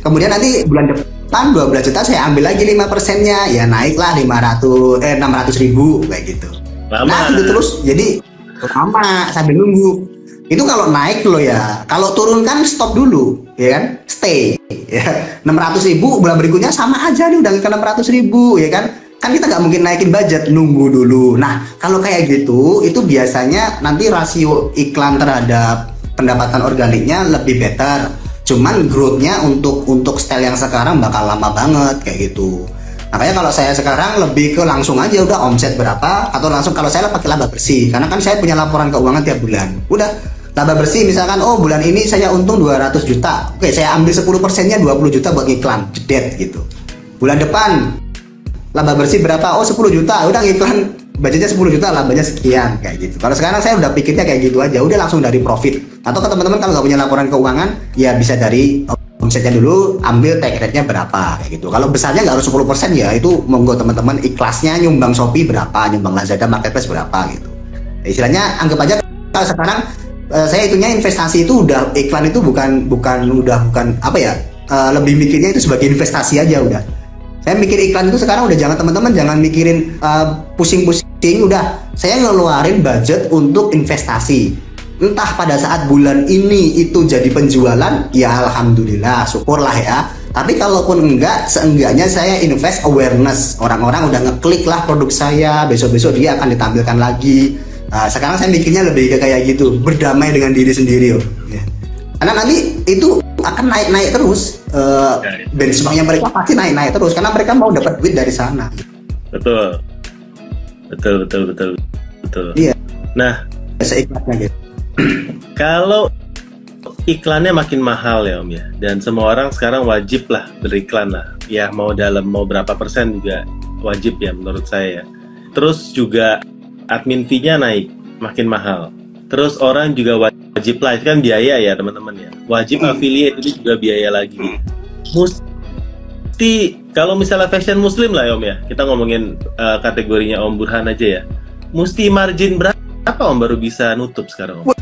A: Kemudian nanti bulan depan 12 juta saya ambil lagi 5%-nya, ya naiklah 600.000 kayak gitu. Nah itu terus, jadi lama sambil nunggu. Itu kalau naik loh ya, kalau turun kan stop dulu, ya kan, stay. Ya. 600.000 bulan berikutnya sama aja nih, udah ke 600.000, ya kan. Kan kita nggak mungkin naikin budget, nunggu dulu. Nah kalau kayak gitu, itu biasanya nanti rasio iklan terhadap pendapatan organiknya lebih better. Cuman growth-nya untuk style yang sekarang bakal lama banget kayak gitu. Makanya kalau saya sekarang lebih ke langsung aja udah omset berapa, atau langsung kalau saya pakai laba bersih, karena kan saya punya laporan keuangan tiap bulan. Udah laba bersih misalkan, oh bulan ini saya untung 200 juta, oke saya ambil 10%-nya 20 juta buat iklan, jedet gitu. Bulan depan laba bersih berapa, oh 10 juta, udah iklan budgetnya 10 juta, labanya sekian kayak gitu. Kalau sekarang saya udah pikirnya kayak gitu aja, udah langsung dari profit. Atau ke teman-teman kalau nggak punya laporan keuangan, ya bisa dari omsetnya dulu, ambil take rate-nya berapa kayak gitu. Kalau besarnya nggak harus 10% ya, itu monggo teman-teman ikhlasnya nyumbang Shopee berapa, nyumbang Lazada Marketplace berapa gitu. Istilahnya anggap aja kalau sekarang saya itunya investasi itu udah, iklan itu bukan apa ya, lebih mikirnya itu sebagai investasi aja udah. Saya mikir iklan itu sekarang udah, teman-teman jangan mikirin pusing-pusing, udah saya ngeluarin budget untuk investasi. Entah pada saat bulan ini itu jadi penjualan, ya alhamdulillah, syukurlah ya. Tapi kalaupun enggak, seenggaknya saya invest awareness. Orang-orang udah ngeklik lah produk saya, besok-besok dia akan ditampilkan lagi. Sekarang saya mikirnya lebih kayak gitu, berdamai dengan diri sendiri ya. Karena nanti itu akan naik-naik terus, benchmarknya mereka pasti naik-naik terus, karena mereka mau dapat duit dari sana.
B: Betul.
A: Iya.
B: Nah,
A: seikhlasnya gitu.
B: Kalau iklannya makin mahal ya Om ya, dan semua orang sekarang wajib lah beriklan lah, ya mau berapa persen juga wajib ya menurut saya. Terus juga admin fee-nya naik, makin mahal. Terus orang juga wajib lah, itu kan biaya ya teman-teman ya. Wajib affiliate itu juga biaya lagi. Mesti, kalau misalnya fashion muslim lah ya Om ya, kita ngomongin kategorinya Om Burhan aja ya. Mesti margin berapa Om baru bisa nutup sekarang Om?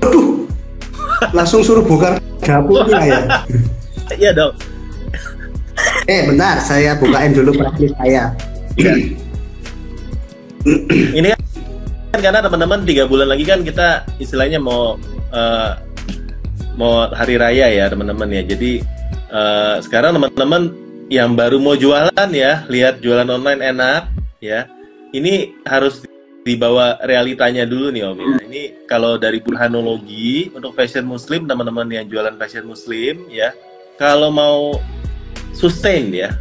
A: Waduh, langsung suruh buka dapurnya ya.
B: Iya dong.
A: Bentar, saya bukain dulu praktis saya.
B: Ini kan karena teman-teman 3 bulan lagi kan kita istilahnya mau hari raya ya teman-teman ya. Jadi sekarang teman-teman yang baru mau jualan ya, lihat jualan online enak ya. Ini harus dibawa realitanya dulu nih Om ya. Ini kalau dari burhanologi untuk fashion muslim, teman-teman yang jualan fashion muslim ya, kalau mau sustain ya,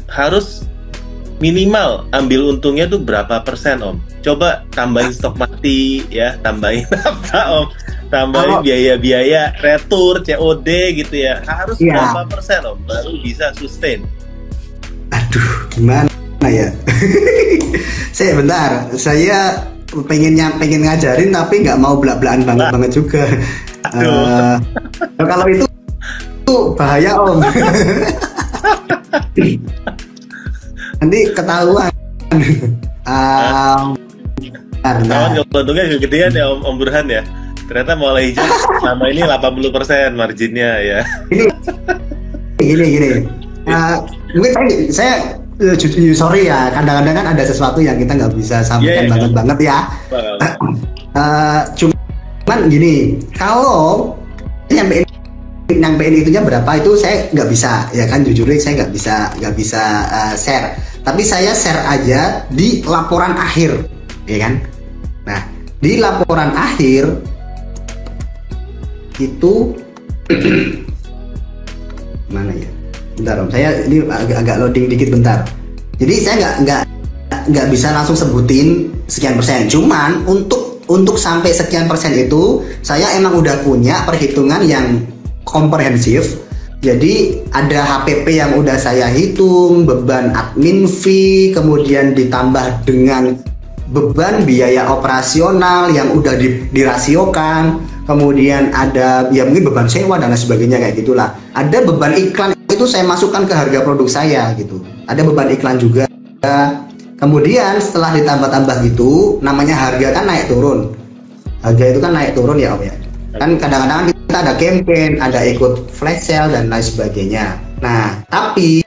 B: harus minimal ambil untungnya tuh berapa persen Om? Coba tambahin stok mati ya, tambahin apa Om? Tambahin biaya-biaya retur, COD gitu ya. Harus berapa persen Om baru bisa sustain?
A: Aduh, gimana ya? Saya bentar, saya pengen ngajarin tapi nggak mau belak-belakan banget juga. Kalau itu bahaya Om. Nanti ketahuan.
B: Kalau untungnya kegedean ya Om Burhan ya. Ternyata mulai hijau selama ini 80% marginnya ya.
A: Gini. Mungkin saya sorry ya, kadang-kadang kan ada sesuatu yang kita nggak bisa sampaikan banget ya. Cuman gini, kalau nyampein itunya berapa itu saya nggak bisa, ya kan, jujur saya nggak bisa share. Tapi saya share aja di laporan akhir, ya kan. Nah, di laporan akhir itu mana ya? Bentar Om, saya ini agak loading dikit bentar. Jadi saya nggak bisa langsung sebutin sekian persen. Cuman untuk sampai sekian persen itu saya emang udah punya perhitungan yang komprehensif. Jadi ada HPP yang udah saya hitung, beban admin fee, kemudian ditambah dengan beban biaya operasional yang udah dirasiokan, kemudian ada ya mungkin beban sewa dan lain sebagainya kayak gitulah. Ada beban iklan itu saya masukkan ke harga produk saya gitu. Ada beban iklan juga. Kemudian setelah ditambah-tambah gitu, namanya harga kan naik turun. Harga itu kan naik turun ya Om ya. Kan kadang-kadang kita ada campaign, ada ikut flash sale dan lain sebagainya. Nah, tapi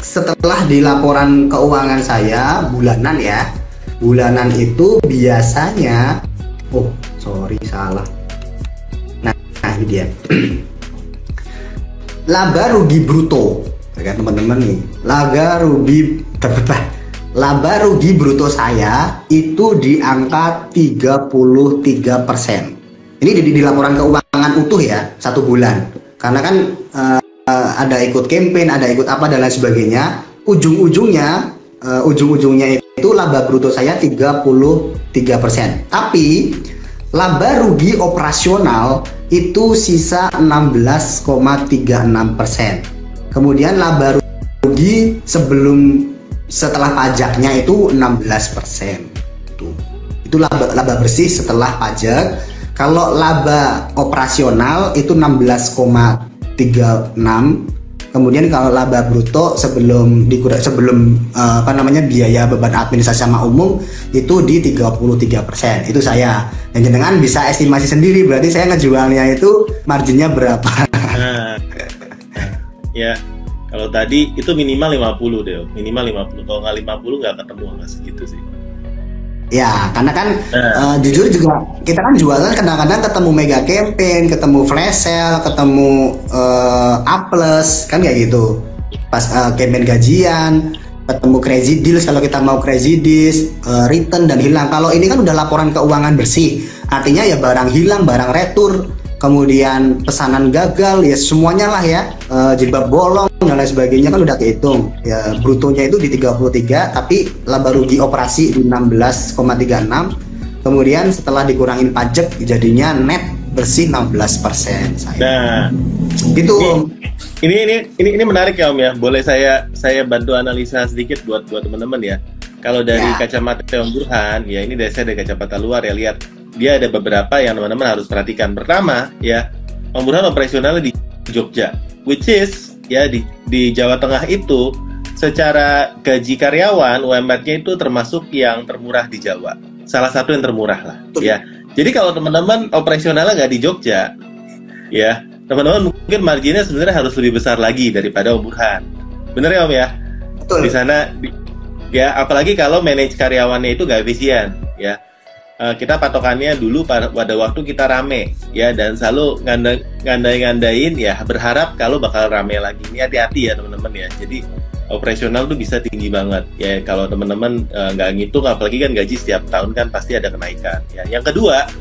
A: setelah di laporan keuangan saya bulanan ya, bulanan itu biasanya salah. Nah ini dia. Laba rugi bruto, ya kan teman-teman nih. Laba rugi bruto saya itu di angka 33%. Ini di laporan keuangan utuh ya, 1 bulan. Karena kan ada ikut campaign, ada ikut apa dan lain sebagainya. Ujung-ujungnya itu laba bruto saya 33%. Tapi laba rugi operasional itu sisa 16,36%. Kemudian laba rugi setelah pajaknya itu 16%. Itu laba bersih setelah pajak. Kalau laba operasional itu 16,36. Kemudian kalau laba bruto sebelum biaya beban administrasi sama umum itu di 33%. Itu saya. Dan jenengan bisa estimasi sendiri, berarti saya ngejualnya itu marginnya berapa.
B: Ya, kalau tadi itu minimal 50 deh. Minimal 50. Kalau nggak 50 nggak ketemu nggak segitu sih.
A: Ya, karena kan jujur juga kita kan jualan kadang-kadang ketemu mega campaign, ketemu flash sale, ketemu A+, kan kayak gitu. Pas campaign gajian, ketemu crazy deals kalau kita mau crazy deals, return dan hilang. Kalau ini kan udah laporan keuangan bersih. Artinya ya barang hilang, barang retur, kemudian pesanan gagal, ya semuanya lah ya. Jilbab bolong dan lain sebagainya kan udah kehitung. Ya brutonya itu di 33, tapi laba rugi operasi di 16,36. Kemudian setelah dikurangin pajak jadinya net bersih 16% saya.
B: Nah,
A: gitu.
B: Ini menarik ya Om ya. Boleh saya bantu analisa sedikit buat teman-teman ya. Kalau dari kacamata Om Burhan, ya ini dari kacamata luar ya, lihat dia ada beberapa yang teman-teman harus perhatikan. Pertama ya, Om Burhan operasionalnya di Jogja, which is ya di Jawa Tengah itu secara gaji karyawan UMR-nya itu termasuk yang termurah di Jawa, salah satu yang termurah lah ya. Jadi kalau teman-teman operasionalnya nggak di Jogja ya, teman-teman mungkin marginnya sebenarnya harus lebih besar lagi daripada Om Burhan, bener ya Om ya?
A: Betul.
B: Di sana ya, apalagi kalau manage karyawannya itu nggak efisien ya. Kita patokannya dulu pada waktu kita rame ya, dan selalu ngandai-ngandain ya, berharap kalau bakal rame lagi. Ini hati-hati ya teman-teman ya. Jadi operasional tuh bisa tinggi banget ya. Kalau teman-teman nggak ngitung, apalagi kan gaji setiap tahun kan pasti ada kenaikan ya. Yang kedua,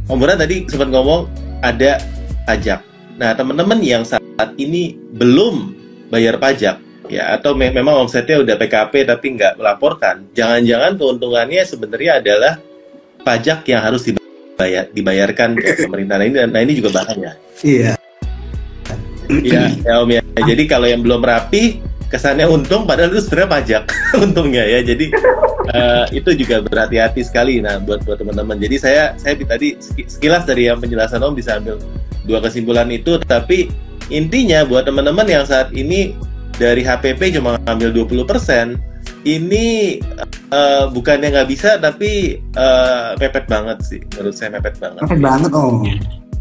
B: Om Burhan tadi sempat ngomong ada pajak. Nah, teman-teman yang saat ini belum bayar pajak ya, atau memang omsetnya udah PKP tapi nggak melaporkan, jangan-jangan keuntungannya sebenarnya adalah pajak yang harus dibayarkan ke pemerintah. Nah ini juga bahaya.
A: Iya.
B: Iya ya Om ya. Jadi kalau yang belum rapi kesannya untung padahal itu sebenarnya pajak untungnya ya. Jadi itu juga berhati-hati sekali. Nah, buat teman-teman. Jadi saya tadi sekilas dari yang penjelasan Om bisa ambil 2 kesimpulan itu, tapi intinya buat teman-teman yang saat ini dari HPP cuma ngambil 20%, ini bukannya nggak bisa, tapi mepet banget sih. Menurut saya mepet banget.
A: Mepet banget, Om.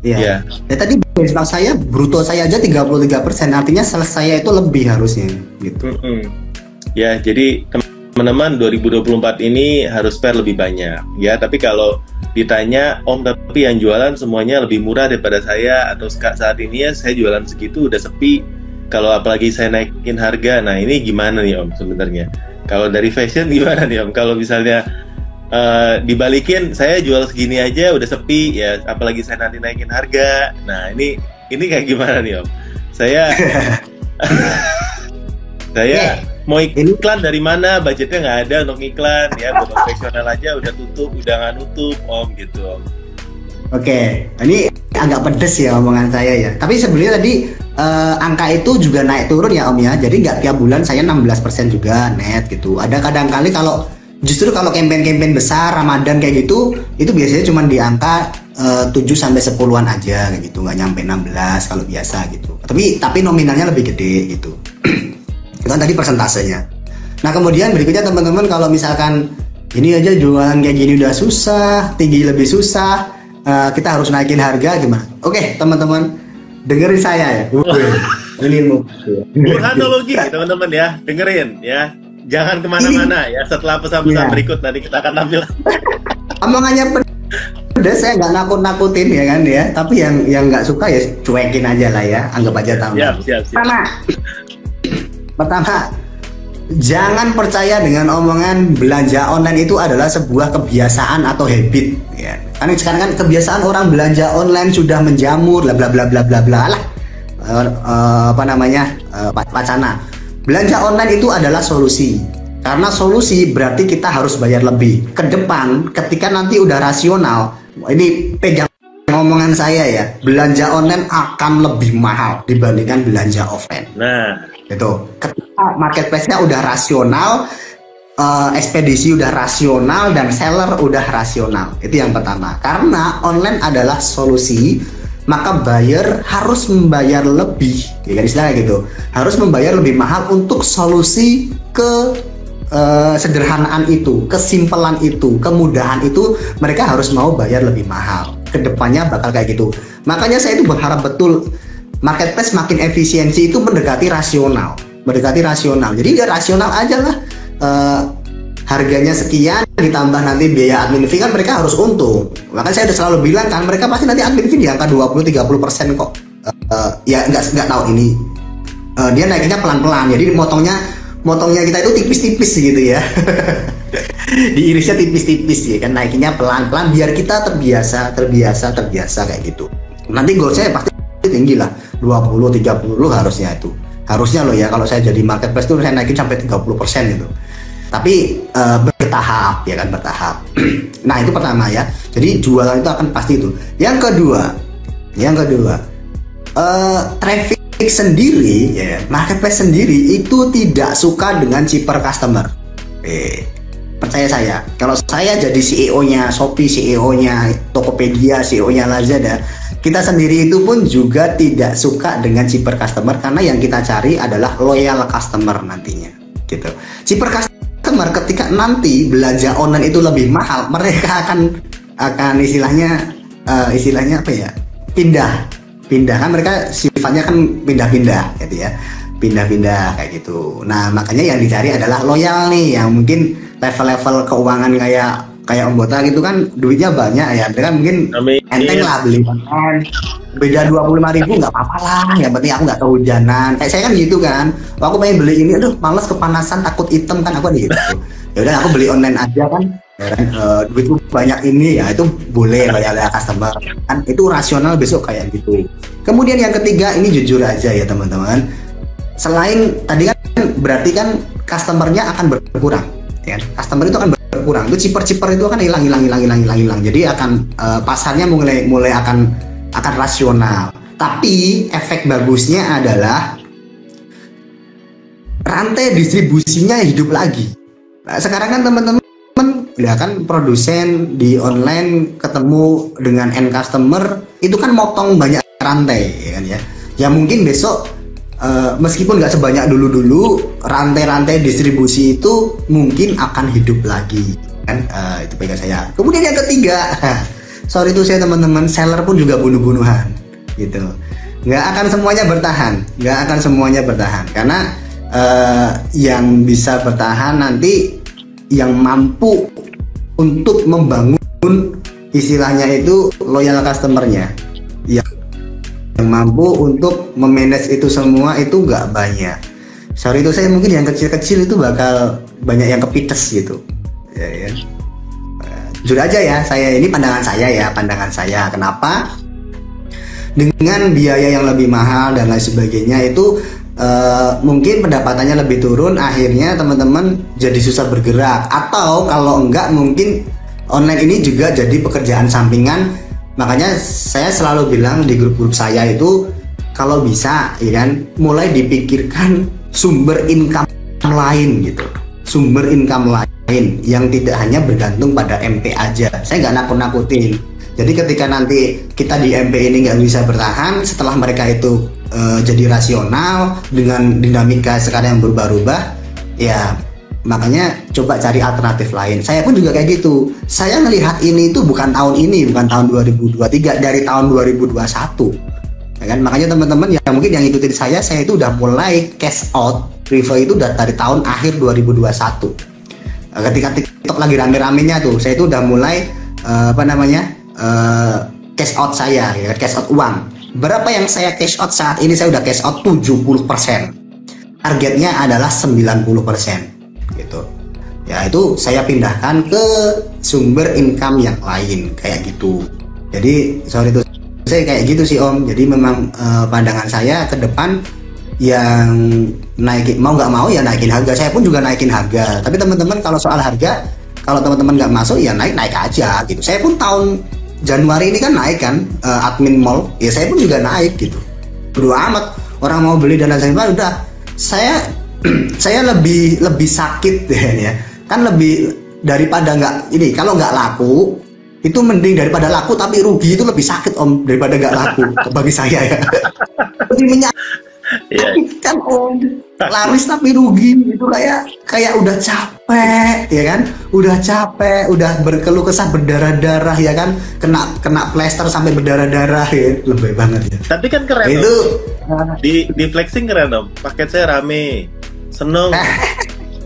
A: Iya. Yeah. Ya tadi benchmark saya, bruto saya aja 33%, artinya sales saya itu lebih harusnya gitu.
B: Ya, jadi teman-teman 2024 ini harus fair lebih banyak ya. Tapi kalau ditanya Om, tapi yang jualan semuanya lebih murah daripada saya, atau saat ini ya saya jualan segitu udah sepi, kalau apalagi saya naikin harga, nah ini gimana nih Om sebenarnya? Kalau dari fashion gimana nih Om? Kalau misalnya dibalikin, saya jual segini aja udah sepi ya, apalagi saya nanti naikin harga. Nah ini kayak gimana nih Om? Saya mau iklan dari mana? Budgetnya nggak ada untuk iklan ya, buat profesional aja udah tutup, udah nggak nutup Om gitu Om.
A: Oke, ini agak pedes ya omongan saya ya. Tapi sebenarnya tadi angka itu juga naik turun ya Om ya. Jadi nggak tiap bulan saya 16% juga net gitu. Ada kadang-kali kalau campaign-campaign besar Ramadan kayak gitu, itu biasanya cuma di angka 7-10an aja kayak gitu, nggak nyampe 16 kalau biasa gitu. Tapi nominalnya lebih gede gitu. Itu kan tadi persentasenya. Nah kemudian berikutnya teman-teman, kalau misalkan ini aja jualan kayak gini udah susah, tinggi lebih susah, kita harus naikin harga gimana? Oke teman-teman, dengerin saya ya. Ini
B: burhanologi teman-teman ya, dengerin ya. Jangan kemana-mana ya, setelah pesan-pesan berikut nanti kita akan tampil.
A: Omongannya pedas, saya nggak nakut-nakutin ya kan ya. Tapi yang nggak suka ya cuekin aja lah ya, anggap aja tahu.
B: Siap.
A: Pertama, jangan percaya dengan omongan belanja online itu adalah sebuah kebiasaan atau habit ya. Karena sekarang kan kebiasaan orang belanja online sudah menjamur bla bla bla bla bla bla lah. Wacana. Belanja online itu adalah solusi. Karena solusi berarti kita harus bayar lebih. Ke depan ketika nanti udah rasional, ini pegang ngomongan saya ya, belanja online akan lebih mahal dibandingkan belanja offline.
B: Nah,
A: itu ketika marketplace-nya udah rasional, ekspedisi udah rasional, dan seller udah rasional. Itu yang pertama. Karena online adalah solusi, maka buyer harus membayar lebih, ya kan istilahnya gitu. Harus membayar lebih mahal untuk solusi sederhanaan itu, kesimpelan itu, kemudahan itu, mereka harus mau bayar lebih mahal. Kedepannya bakal kayak gitu. Makanya saya itu berharap betul marketplace makin efisiensi itu mendekati rasional. Jadi ya rasional aja lah. Harganya sekian ditambah nanti biaya admin fee, kan mereka harus untung. Makanya saya udah selalu bilang kan, mereka pasti nanti admin fee di angka 20-30% kok. Ya nggak tahu ini. Dia naiknya pelan-pelan. Jadi motongnya kita itu tipis-tipis gitu ya. Diirisnya tipis-tipis ya kan, naiknya pelan-pelan biar kita terbiasa kayak gitu. Nanti goal saya pasti tinggi lah, 20-30 harusnya itu. Harusnya loh ya, kalau saya jadi marketplace tuh saya naikin sampai 30% gitu. Tapi bertahap ya kan, bertahap. Nah itu pertama ya. Jadi jualan itu akan pasti itu. Yang kedua, traffic sendiri ya, marketplace sendiri itu tidak suka dengan cheaper customer. Percaya saya, kalau saya jadi CEO-nya Shopee, CEO-nya Tokopedia, CEO-nya Lazada, kita sendiri itu pun juga tidak suka dengan cheaper customer, karena yang kita cari adalah loyal customer nantinya gitu. Cheaper customer ketika nanti belanja online itu lebih mahal, mereka akan istilahnya apa ya, pindah kan, mereka sifatnya kan pindah-pindah gitu ya, pindah-pindah kayak gitu. Nah makanya yang dicari adalah loyal nih, yang mungkin level-level keuangan kayak Om Bota gitu kan, duitnya banyak ya, dia kan mungkin enteng lah beli online, beda 25.000 nggak apa-apa lah, yang penting aku nggak kehujanan. Kayak saya kan gitu kan, aku pengen beli ini, aduh males kepanasan, takut hitam kan, aku gitu. Ya udah aku beli online aja kan, duitku banyak ini ya, itu boleh loyal customer kan, itu rasional besok kayak gitu. Kemudian yang ketiga, ini jujur aja ya teman-teman, selain tadi kan berarti kan customernya akan berkurang ya, customer itu akan berkurang, itu cheaper itu akan hilang. Jadi akan pasarnya mulai akan rasional. Tapi efek bagusnya adalah rantai distribusinya hidup lagi. Nah, sekarang kan teman-teman ya kan produsen di online ketemu dengan end customer itu kan motong banyak rantai ya kan ya. Ya mungkin besok meskipun nggak sebanyak dulu rantai-rantai distribusi itu mungkin akan hidup lagi kan, itu pegang saya. Kemudian yang ketiga, sorry itu saya teman-teman, seller pun juga bunuh-bunuhan gitu. Nggak akan semuanya bertahan karena yang bisa bertahan nanti yang mampu untuk membangun istilahnya itu loyal customernya, yang mampu untuk memanage itu semua itu nggak banyak. Sorry itu saya mungkin yang kecil-kecil itu bakal banyak yang kepites gitu ya. Jujur aja ya, ini pandangan saya kenapa dengan biaya yang lebih mahal dan lain sebagainya itu mungkin pendapatannya lebih turun, akhirnya teman-teman jadi susah bergerak, atau kalau enggak mungkin online ini juga jadi pekerjaan sampingan. Makanya saya selalu bilang di grup-grup saya itu kalau bisa ya kan mulai dipikirkan sumber income lain gitu, sumber income lain yang tidak hanya bergantung pada MP aja. Saya nggak nakut-nakutin. Jadi ketika nanti kita di MP ini nggak bisa bertahan, setelah mereka itu jadi rasional dengan dinamika sekarang yang berubah-ubah, ya makanya coba cari alternatif lain. Saya pun juga kayak gitu. Saya melihat ini itu bukan tahun 2023, dari tahun 2021. Ya kan? Makanya teman-teman yang mungkin yang ikutin saya itu udah mulai cash out River itu udah dari tahun akhir 2021. Ketika TikTok lagi rame-ramenya tuh, saya itu udah mulai cash out saya, ya, cash out uang. Berapa yang saya cash out saat ini? Saya udah cash out 70%. Targetnya adalah 90% gitu. Ya itu saya pindahkan ke sumber income yang lain kayak gitu. Jadi sorry itu saya kayak gitu sih Om. Jadi memang pandangan saya ke depan yang naikin, mau nggak mau ya naikin harga. Saya pun juga naikin harga. Tapi teman-teman kalau soal harga, kalau teman-teman nggak masuk ya naik aja gitu. Saya pun tahun Januari ini kan naik kan, admin mall, ya saya pun juga naik gitu. Bodo amat orang mau beli dan lain-lain, udah saya lebih sakit ya kan, lebih daripada nggak ini. Kalau nggak laku itu mending daripada laku tapi rugi, itu lebih sakit Om daripada nggak laku bagi saya ya. Lebih menyakitkan Om, laris tapi rugi itu kayak udah capek ya kan, udah berkeluh kesah berdarah-darah ya kan, kena plester sampai berdarah-darah ya, lebih banget ya.
B: Tapi kan keren itu di flexing keren Om, paket saya rame, seneng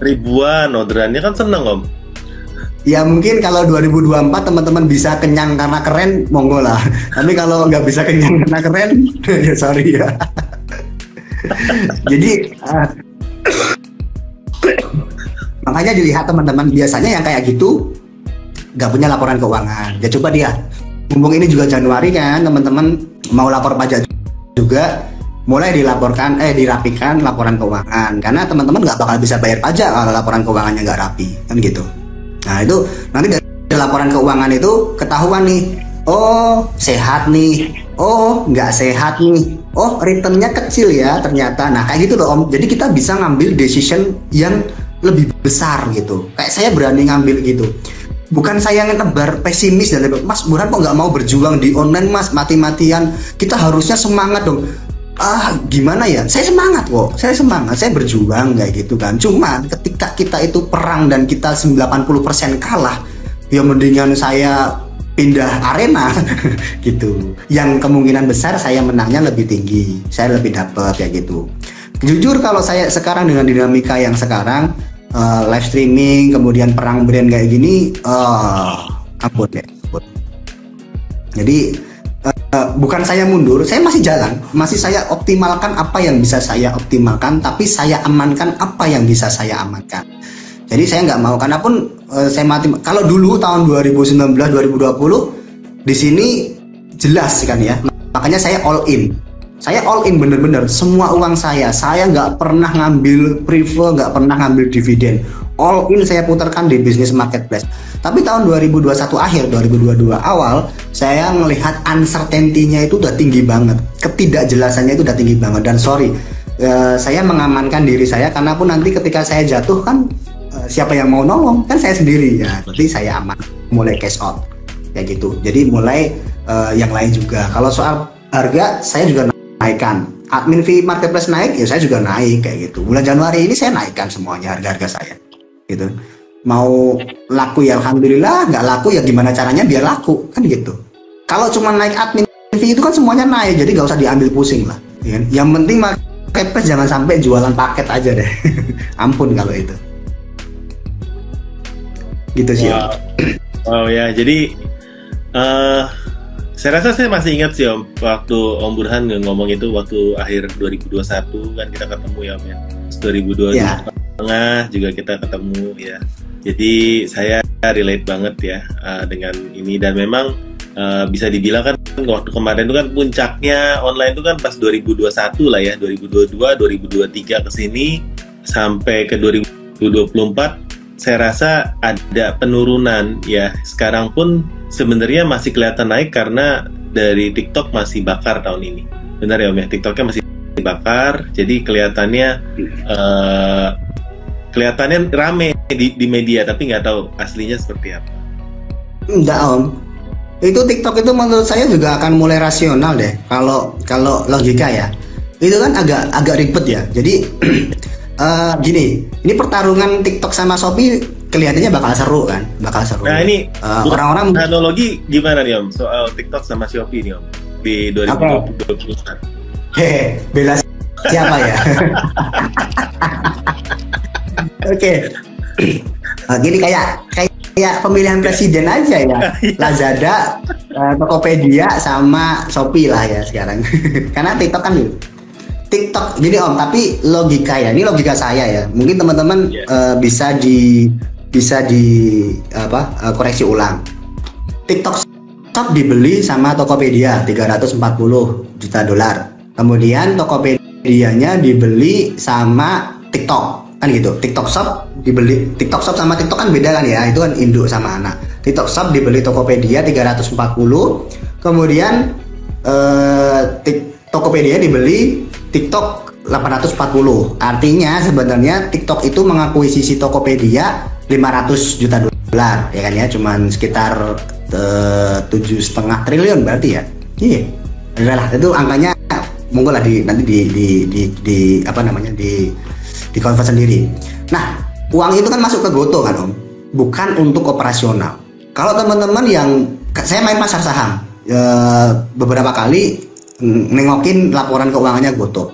B: ribuan orderannya kan, seneng Om.
A: Ya mungkin kalau 2024 teman-teman bisa kenyang karena keren, monggo lah. Tapi kalau nggak bisa kenyang karena keren, ya sorry ya. Jadi makanya dilihat teman-teman, biasanya yang kayak gitu nggak punya laporan keuangan. Ya coba dia, mumpung ini juga Januari kan teman-teman mau lapor pajak juga, mulai dirapikan laporan keuangan, karena teman-teman nggak bakal bisa bayar pajak kalau laporan keuangannya nggak rapi kan gitu. Nah itu nanti dari laporan keuangan itu ketahuan nih, oh sehat nih, oh nggak sehat nih, oh returnnya kecil ya ternyata. Nah kayak gitu loh Om, jadi kita bisa ngambil decision yang lebih besar gitu. Kayak saya berani ngambil gitu, bukan saya ngenebar pesimis dan Mas Burhan kok nggak mau berjuang di online Mas, mati-matian, kita harusnya semangat dong. Gimana ya, saya semangat kok, saya berjuang kayak gitu kan. Cuma ketika kita itu perang dan kita 90% kalah, ya mendingan saya pindah arena gitu, yang kemungkinan besar saya menangnya lebih tinggi, saya lebih dapat kayak gitu. Jujur kalau saya sekarang dengan dinamika yang sekarang, live streaming kemudian perang brand kayak gini, ampun deh. Jadi bukan saya mundur, saya masih jalan, masih saya optimalkan apa yang bisa saya optimalkan, tapi saya amankan apa yang bisa saya amankan. Jadi saya nggak mau, karena pun saya mati. Kalau dulu tahun 2019 2020 di sini jelas kan ya, makanya saya all in. Saya all in bener-bener, semua uang saya nggak pernah ngambil prefer, nggak pernah ngambil dividen. All in saya putarkan di bisnis marketplace. Tapi tahun 2021 akhir, 2022 awal, saya melihat uncertainty-nya itu udah tinggi banget, ketidakjelasannya itu udah tinggi banget. Dan sorry, saya mengamankan diri saya, karena pun nanti ketika saya jatuh kan siapa yang mau nolong, kan saya sendiri ya, berarti saya aman, mulai cash out kayak gitu. Jadi mulai yang lain juga. Kalau soal harga saya juga naikkan, admin fee marketplace naik ya saya juga naik kayak gitu. Bulan Januari ini saya naikkan semuanya harga-harga saya gitu. Mau laku ya alhamdulillah, nggak laku ya gimana caranya biar laku kan gitu. Kalau cuma naik admin fee itu kan semuanya naik, jadi nggak usah diambil pusing lah ya. Yang penting marketplace jangan sampai jualan paket aja deh. Ampun kalau itu gitu sih.
B: Wow ya, jadi saya rasa saya masih ingat sih Om, waktu Om Burhan ngomong itu waktu akhir 2021 kan kita ketemu ya Om ya. 2022 tengah juga kita ketemu ya. Jadi saya relate banget ya dengan ini, dan memang bisa dibilang kan waktu kemarin itu kan puncaknya online itu kan pas 2021 lah ya, 2022, 2023 ke sini sampai ke 2024 saya rasa ada penurunan ya. Sekarang pun sebenarnya masih kelihatan naik karena dari TikTok masih bakar tahun ini. Benar ya Om ya, TikToknya masih bakar, jadi kelihatannya rame di media, tapi nggak tahu aslinya seperti apa.
A: Enggak Om, itu TikTok itu menurut saya juga akan mulai rasional deh. Kalau logika ya, itu kan agak ribet ya. Jadi gini, ini pertarungan TikTok sama Shopee kelihatannya bakal seru kan, bakal seru.
B: Nah ini
A: orang-orang
B: analogi gimana nih Om soal TikTok sama Shopee nih Om di 2021?
A: Bela siapa ya? Oke. Gini kayak pemilihan presiden aja ya. Lazada, Tokopedia sama Shopee lah ya sekarang. Karena TikTok kan TikTok gini Om, tapi logika ya, ini logika saya ya. Mungkin teman-teman bisa di koreksi ulang. TikTok Shop dibeli sama Tokopedia 340 juta dolar. Kemudian Tokopedia-nya dibeli sama TikTok kan gitu. TikTok Shop sama TikTok kan beda kan ya, itu kan induk sama anak. TikTok Shop dibeli Tokopedia 340, kemudian Tokopedia dibeli TikTok 840. Artinya sebenarnya TikTok itu mengakuisisi Tokopedia 500 juta dolar ya kan ya, cuman sekitar 7,5 triliun berarti ya. Iya. Adalah itu angkanya, monggo lah nanti di apa namanya di convert sendiri. Nah, uang itu kan masuk ke Goto kan Om, bukan untuk operasional. Kalau teman-teman yang saya main pasar saham beberapa kali nengokin laporan keuangannya Goto.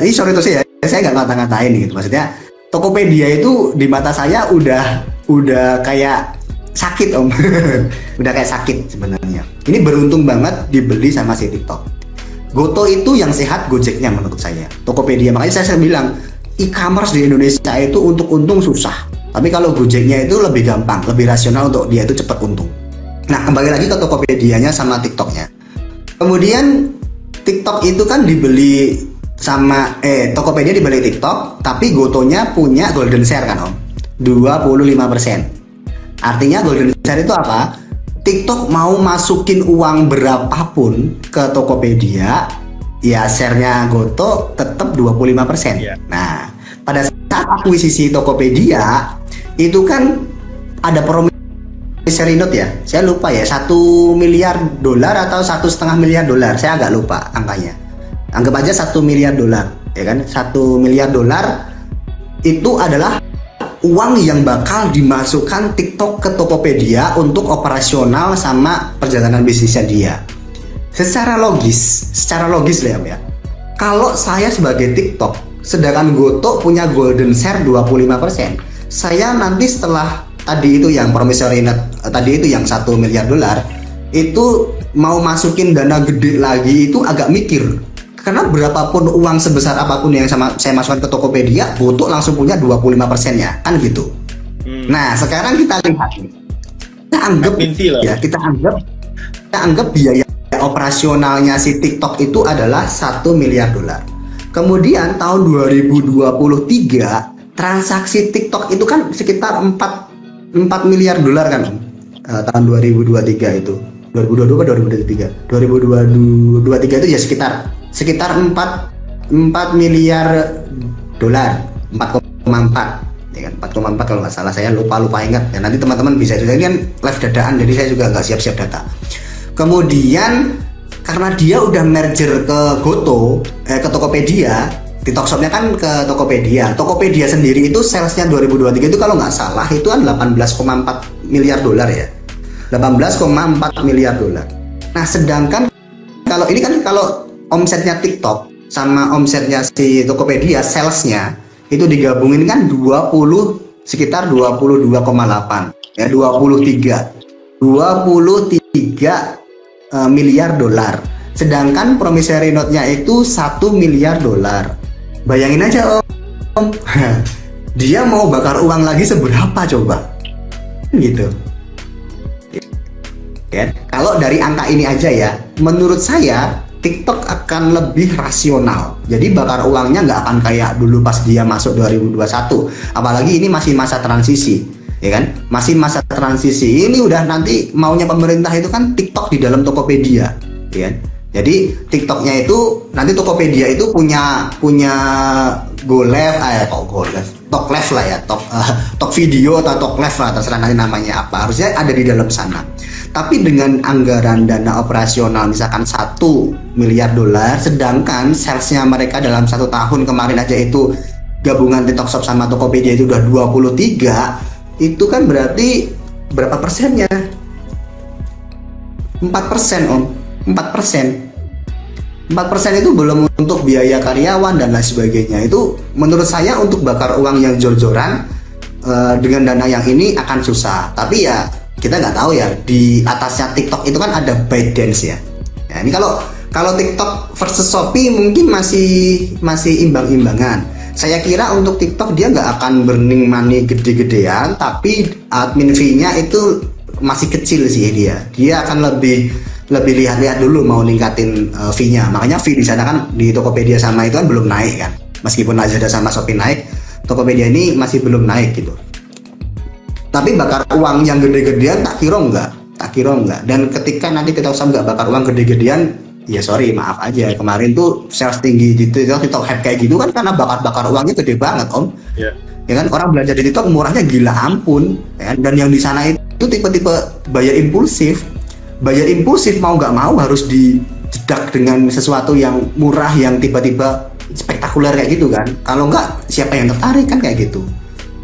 A: Ini sorry itu sih ya, saya nggak ngata-ngatain gitu. Maksudnya Tokopedia itu di mata saya udah kayak sakit Om. Udah kayak sakit sebenarnya. Ini beruntung banget dibeli sama si TikTok. Goto itu yang sehat Gojeknya menurut saya. Tokopedia, makanya saya bilang e-commerce di Indonesia itu untuk untung susah. Tapi kalau Gojeknya itu lebih gampang, lebih rasional untuk dia itu cepat untung. Nah, kembali lagi ke Tokopedia-nya sama TikTok-nya. Kemudian TikTok itu kan dibeli sama Tokopedia dibeli TikTok, tapi Gotonya punya golden share kan Om, 25%. Artinya golden share itu apa? TikTok mau masukin uang berapapun ke Tokopedia, ya share-nya Goto tetap 25%. Yeah. Nah, pada saat akuisisi Tokopedia itu kan ada promissory note ya, saya lupa ya, $1 miliar atau $1,5 miliar, saya agak lupa angkanya. Anggap aja $1 miliar ya kan, $1 miliar itu adalah uang yang bakal dimasukkan TikTok ke Tokopedia untuk operasional sama perjalanan bisnisnya dia. Secara logis lah ya. Kalau saya sebagai TikTok, sedangkan Goto punya golden share 25%, saya nanti setelah tadi itu yang promissory note, tadi itu yang $1 miliar, itu mau masukin dana gede lagi itu agak mikir. Karena berapapun uang sebesar apapun yang saya masukkan ke Tokopedia, Goto langsung punya 25%-nya, kan gitu. Nah, sekarang kita lihat, kita anggap biaya operasionalnya si TikTok itu adalah $1 miliar. Kemudian tahun 2023 transaksi TikTok itu kan sekitar 4 miliar dolar kan, tahun 2023 itu. 2022 atau 2023? 2023 itu ya sekitar 4 4 miliar dolar, 4,4 ya kan, 4,4 kalau nggak salah, saya lupa ingat ya, nanti teman-teman bisa juga, ini kan live dadaan jadi saya juga nggak siap-siap data. Kemudian karena dia udah merger ke Goto, ke Tokopedia, TikTok Shop-nya kan ke Tokopedia. Tokopedia sendiri itu salesnya 2023 itu kalau nggak salah itu kan 18,4 miliar dolar ya, 18,4 miliar dolar. Nah sedangkan kalau ini kan kalau omsetnya TikTok sama omsetnya si Tokopedia salesnya itu digabungin kan sekitar 22,8 ya, 23 miliar dolar. Sedangkan promissory note-nya itu 1 miliar dolar. Bayangin aja Om, dia mau bakar uang lagi seberapa coba? Gitu. Ya, kalau dari angka ini aja ya, menurut saya TikTok akan lebih rasional. Jadi bakar uangnya nggak akan kayak dulu pas dia masuk 2021. Apalagi ini masih masa transisi. Ya kan, masih masa transisi ini udah nanti maunya pemerintah itu kan TikTok di dalam Tokopedia, ya kan? Jadi TikToknya itu nanti Tokopedia itu punya GoLive, Toklive lah ya, Tok Video atau Toklive lah, terserah nanti namanya apa. Harusnya ada di dalam sana. Tapi dengan anggaran dana operasional misalkan 1 miliar dolar, sedangkan salesnya mereka dalam 1 tahun kemarin aja itu gabungan TikTok Shop sama Tokopedia itu udah 23. Itu kan berarti berapa persennya? 4% Om, 4%. 4% itu belum untuk biaya karyawan dan lain sebagainya. Itu menurut saya untuk bakar uang yang jor-joran dengan dana yang ini akan susah. Tapi ya kita nggak tahu ya, di atasnya TikTok itu kan ada ByteDance ya. Nah, ini kalau TikTok versus Shopee mungkin masih imbang-imbangan. Saya kira untuk TikTok dia nggak akan burning money gede-gedean, tapi admin fee-nya itu masih kecil sih dia. Dia akan lebih lihat-lihat dulu mau ningkatin fee-nya. Makanya fee di sana kan di Tokopedia sama itu kan belum naik kan. Meskipun Lazada sama Shopee naik, Tokopedia ini masih belum naik gitu. Tapi bakar uang yang gede-gedean tak kira enggak. Dan ketika nanti kita usah nggak bakar uang gede-gedean, ya sorry, maaf aja. Kemarin tuh sales tinggi di TikTok Hype kayak gitu kan karena bakar uangnya gede banget Om. Yeah. Ya kan, orang belanja di TikTok murahnya gila ampun. Ya, dan yang di sana itu tipe-tipe bayar impulsif. Bayar impulsif mau nggak mau harus dijedak dengan sesuatu yang murah yang tiba-tiba spektakuler kayak gitu kan. Kalau nggak siapa yang tertarik kan kayak gitu.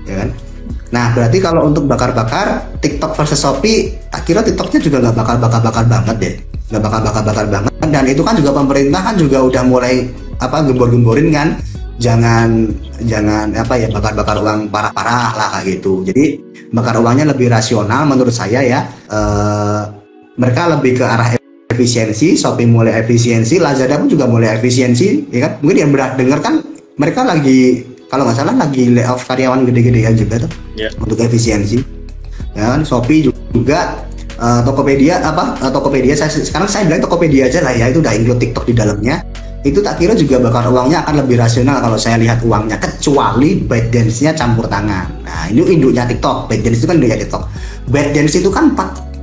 A: Ya kan? Nah berarti kalau untuk bakar-bakar TikTok versus Shopee, tak kira TikToknya juga nggak bakar banget deh. Nggak bakar banget, dan itu kan juga pemerintah kan juga udah mulai gembor-gemborin kan, jangan bakar uang parah-parah lah kayak gitu. Jadi bakar uangnya lebih rasional menurut saya ya. Mereka lebih ke arah efisiensi. Shopee mulai efisiensi, Lazada pun juga mulai efisiensi, ya kan? Mungkin yang berat dengar kan mereka lagi, kalau nggak salah lagi layoff karyawan gede-gedean juga tuh, untuk efisiensi. Ya kan, Shopee juga. Tokopedia sekarang saya bilang Tokopedia aja lah ya, itu udah include TikTok di dalamnya. Itu tak kira juga bakar uangnya akan lebih rasional kalau saya lihat uangnya, kecuali ByteDance-nya campur tangan. Nah ini induknya TikTok, ByteDance itu kan induknya TikTok. ByteDance itu kan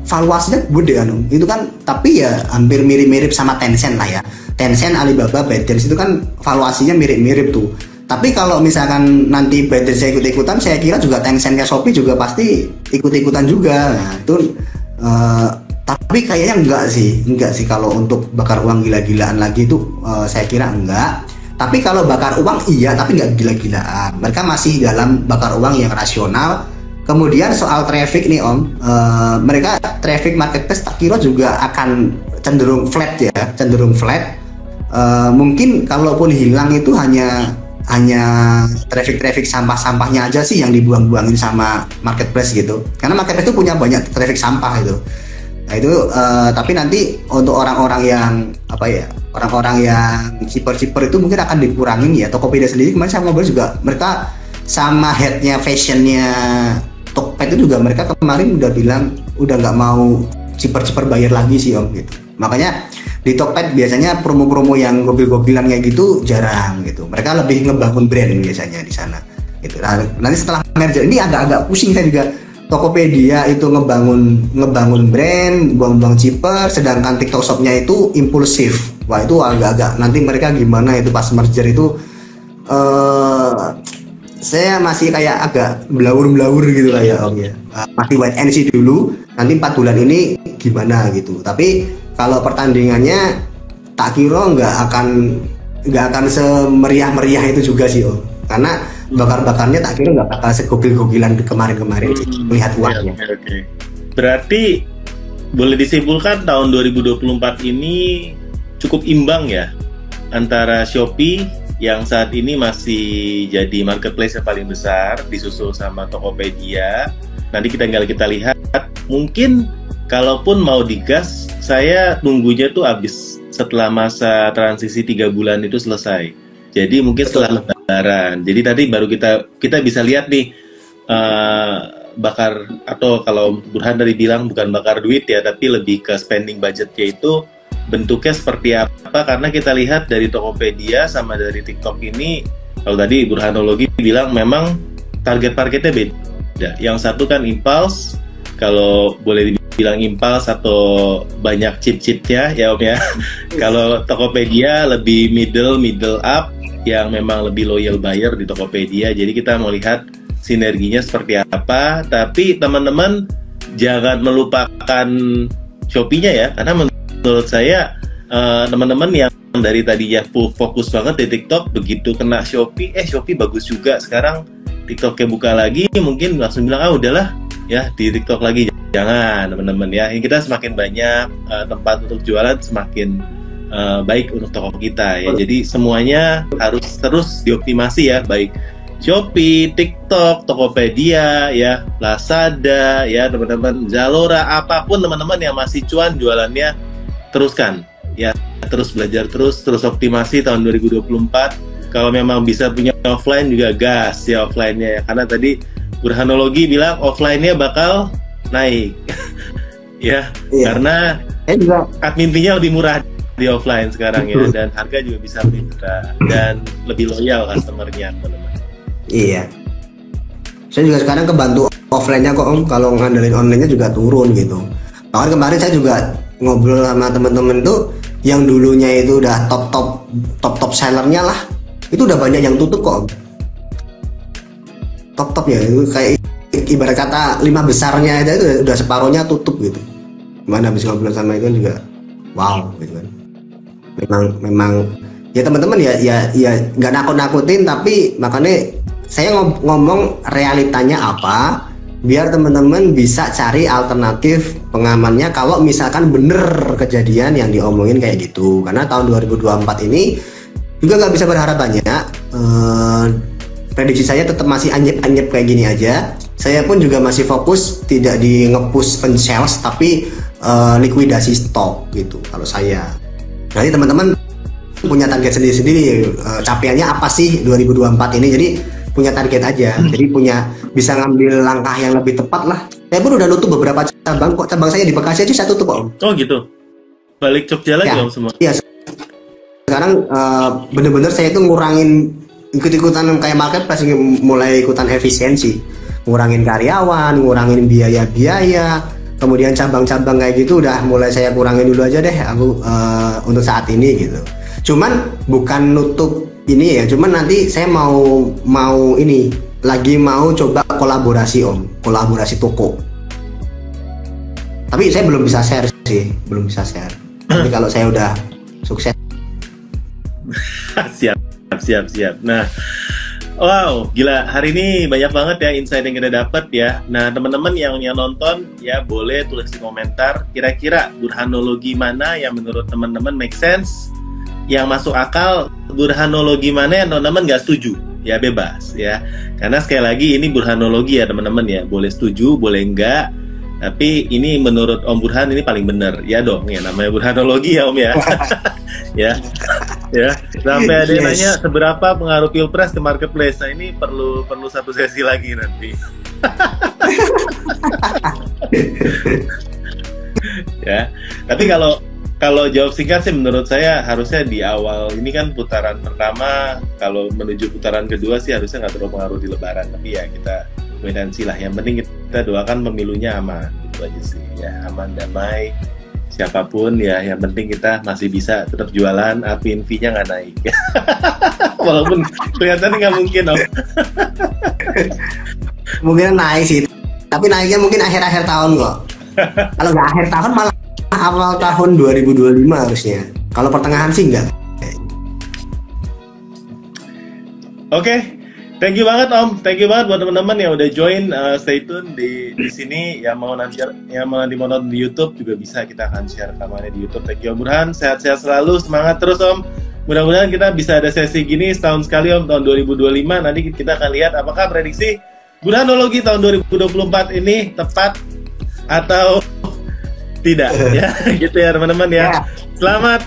A: valuasinya gede kan, itu kan, tapi ya hampir mirip-mirip sama Tencent lah ya. Tencent, Alibaba, ByteDance itu kan valuasinya mirip-mirip tuh. Tapi kalau misalkan nanti ByteDance ikut-ikutan, saya kira juga Tencent-nya Shopee juga pasti ikut-ikutan juga. Nah itu tapi kayaknya enggak sih kalau untuk bakar uang gila-gilaan lagi itu, saya kira enggak. Tapi kalau bakar uang iya, tapi enggak gila-gilaan. Mereka masih dalam bakar uang yang rasional. Kemudian soal traffic nih Om, mereka traffic marketplace tak kira juga akan cenderung flat. Mungkin kalaupun hilang itu hanya traffic sampah-sampahnya aja sih yang dibuang-buangin sama marketplace gitu. Karena marketplace itu punya banyak traffic sampah itu. Nah itu tapi nanti untuk orang-orang yang cheaper itu mungkin akan dikurangin ya. Tokopedia sendiri kemarin saya ngobrol juga, mereka sama headnya fashionnya Tokped itu juga mereka kemarin udah bilang udah nggak mau cheaper bayar lagi sih Om gitu. Makanya di Tokped biasanya promo-promo yang gokil-gokilan kayak gitu jarang gitu. Mereka lebih ngebangun brand biasanya di sana. Gitu. Nah, nanti setelah merger ini agak-agak pusing saya juga Tokopedia itu ngebangun brand, buang-buang cheaper, sedangkan TikTok Shop-nya itu impulsif. Wah, itu agak-agak nanti mereka gimana itu pas merger itu saya masih kayak agak belawur gitu lah ya Om ya. Masih wait and see dulu, nanti 4 bulan ini gimana gitu. Tapi kalau pertandingannya tak kira nggak akan semeriah-meriah itu juga sih Om. Karena bakar-bakarnya tak kira nggak bakal segogil-gogilan kemarin-kemarin sih, melihat uangnya.
B: Okay. Berarti boleh disimpulkan tahun 2024 ini cukup imbang ya antara Shopee yang saat ini masih jadi marketplace yang paling besar, disusul sama Tokopedia. Nanti kita lihat, mungkin kalaupun mau digas, saya tunggunya tuh habis setelah masa transisi 3 bulan itu selesai. Jadi mungkin setelah Lebaran. Jadi tadi baru kita bisa lihat nih bakar, atau kalau Burhan tadi bilang bukan bakar duit ya, tapi lebih ke spending budgetnya itu bentuknya seperti apa, karena kita lihat dari Tokopedia sama dari TikTok ini, kalau tadi Burhanologi bilang memang target-targetnya beda. Yang satu kan impulse, kalau boleh dibilang impulse atau banyak chip-chipnya ya Om ya. Kalau Tokopedia lebih middle up, yang memang lebih loyal buyer di Tokopedia. Jadi kita mau lihat sinerginya seperti apa, tapi teman-teman jangan melupakan Shopee-nya ya, karena menurut saya teman-teman yang dari tadinya full fokus banget di TikTok, begitu kena Shopee, Shopee bagus juga, sekarang TikToknya buka lagi, mungkin langsung bilang udahlah ya di TikTok lagi. Jangan teman-teman ya, kita semakin banyak tempat untuk jualan, semakin baik untuk toko kita ya. Jadi semuanya harus terus dioptimasi ya, baik Shopee, TikTok, Tokopedia ya, Lazada ya teman-teman, Zalora, apapun teman-teman yang masih cuan jualannya, teruskan ya, terus belajar, terus optimasi tahun 2024. Kalau memang bisa punya offline juga gas ya offline-nya ya, karena tadi Burhanologi bilang offline-nya bakal naik ya, karena admin fee-nya lebih murah di offline sekarang ya, dan harga juga bisa lebih murah dan lebih loyal customer-nya teman-teman.
A: Iya, saya juga sekarang kebantu offline-nya kok Om, kalau ngandelin online-nya juga turun gitu. Bahkan kemarin saya juga ngobrol sama teman-teman tuh yang dulunya itu udah top sellernya lah, itu udah banyak yang tutup kok Om. Top ya, itu kayak ibarat kata 5 besarnya itu udah separuhnya tutup gitu. Mana habis ngobrol sama itu juga wow gitu kan. Memang ya teman-teman ya nggak nakut-nakutin, tapi makanya saya ngomong realitanya apa, biar teman-teman bisa cari alternatif pengamannya kalau misalkan bener kejadian yang diomongin kayak gitu. Karena tahun 2024 ini juga nggak bisa berharap banyak. Prediksi saya tetap masih anyep kayak gini aja. Saya pun juga masih fokus tidak di nge-push pen-sales, tapi likuidasi stok gitu kalau saya. Berarti teman-teman punya target sendiri-sendiri, capaiannya apa sih 2024 ini, jadi punya target aja, jadi bisa ngambil langkah yang lebih tepat lah. Saya pun udah nutup beberapa cabang kok, cabang saya di Bekasi aja saya tutup Om.
B: Oh gitu, balik Jogja lagi Om semua?
A: Iya, sekarang bener-bener saya itu ngurangin ikut-ikutan kayak marketplace, mulai ikutan efisiensi, ngurangin karyawan, ngurangin biaya-biaya, kemudian cabang-cabang kayak gitu udah mulai saya kurangin dulu aja deh aku untuk saat ini gitu. Cuman bukan nutup ini ya, cuman nanti saya mau ini lagi mau coba kolaborasi Om, kolaborasi toko. Tapi saya belum bisa share sih, belum bisa share. Tapi kalau saya udah sukses.
B: Siap. Nah, wow, gila, hari ini banyak banget ya insight yang kita dapat ya. Nah, teman-teman yang nonton ya boleh tulis di komentar kira-kira Burhanologi mana yang menurut teman-teman make sense, yang masuk akal, Burhanologi mana yang teman-teman nggak setuju, ya bebas ya. Karena sekali lagi ini Burhanologi ya teman-teman ya, boleh setuju, boleh enggak. Tapi ini menurut Om Burhan ini paling benar ya dong ya, namanya Burhanologi ya Om ya. ya sampai ada yang nanya seberapa pengaruh pilpres ke marketplace. Nah ini perlu satu sesi lagi nanti. Ya, tapi kalau jawab singkat sih menurut saya harusnya di awal ini kan putaran pertama, kalau menuju putaran kedua sih harusnya nggak terlalu pengaruh di Lebaran, tapi ya kita wait and see lah. Yang penting kita doakan pemilunya aman, gitu aja sih ya, aman damai. Siapapun ya, yang penting kita masih bisa tetap jualan, admin fee-nya nggak naik. Walaupun kelihatannya nggak mungkin, Om.
A: Mungkin naik sih, tapi naiknya mungkin akhir-akhir tahun kok. Kalau nggak akhir tahun malah awal tahun 2025 harusnya. Kalau pertengahan sih nggak.
B: Oke. Thank you banget Om, thank you banget buat teman-teman yang udah join, stay tune di sini. Yang mau nanti mau nonton di YouTube juga bisa, kita akan share rekamannya di YouTube. Thank you Om Burhan, sehat-sehat selalu, semangat terus Om. Mudah-mudahan kita bisa ada sesi gini setahun sekali Om, tahun 2025. Nanti kita akan lihat apakah prediksi Burhanologi tahun 2024 ini tepat atau tidak ya, gitu ya teman-teman ya. Selamat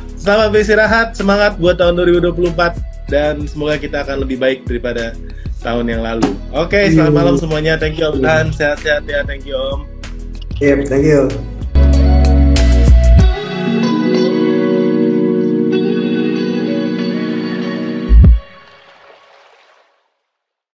B: beristirahat, semangat buat tahun 2024 dan semoga kita akan lebih baik daripada tahun yang lalu. Oke, selamat malam semuanya. Thank you Om Burhan, sehat-sehat ya. Thank you Om.
A: Yep, thank you.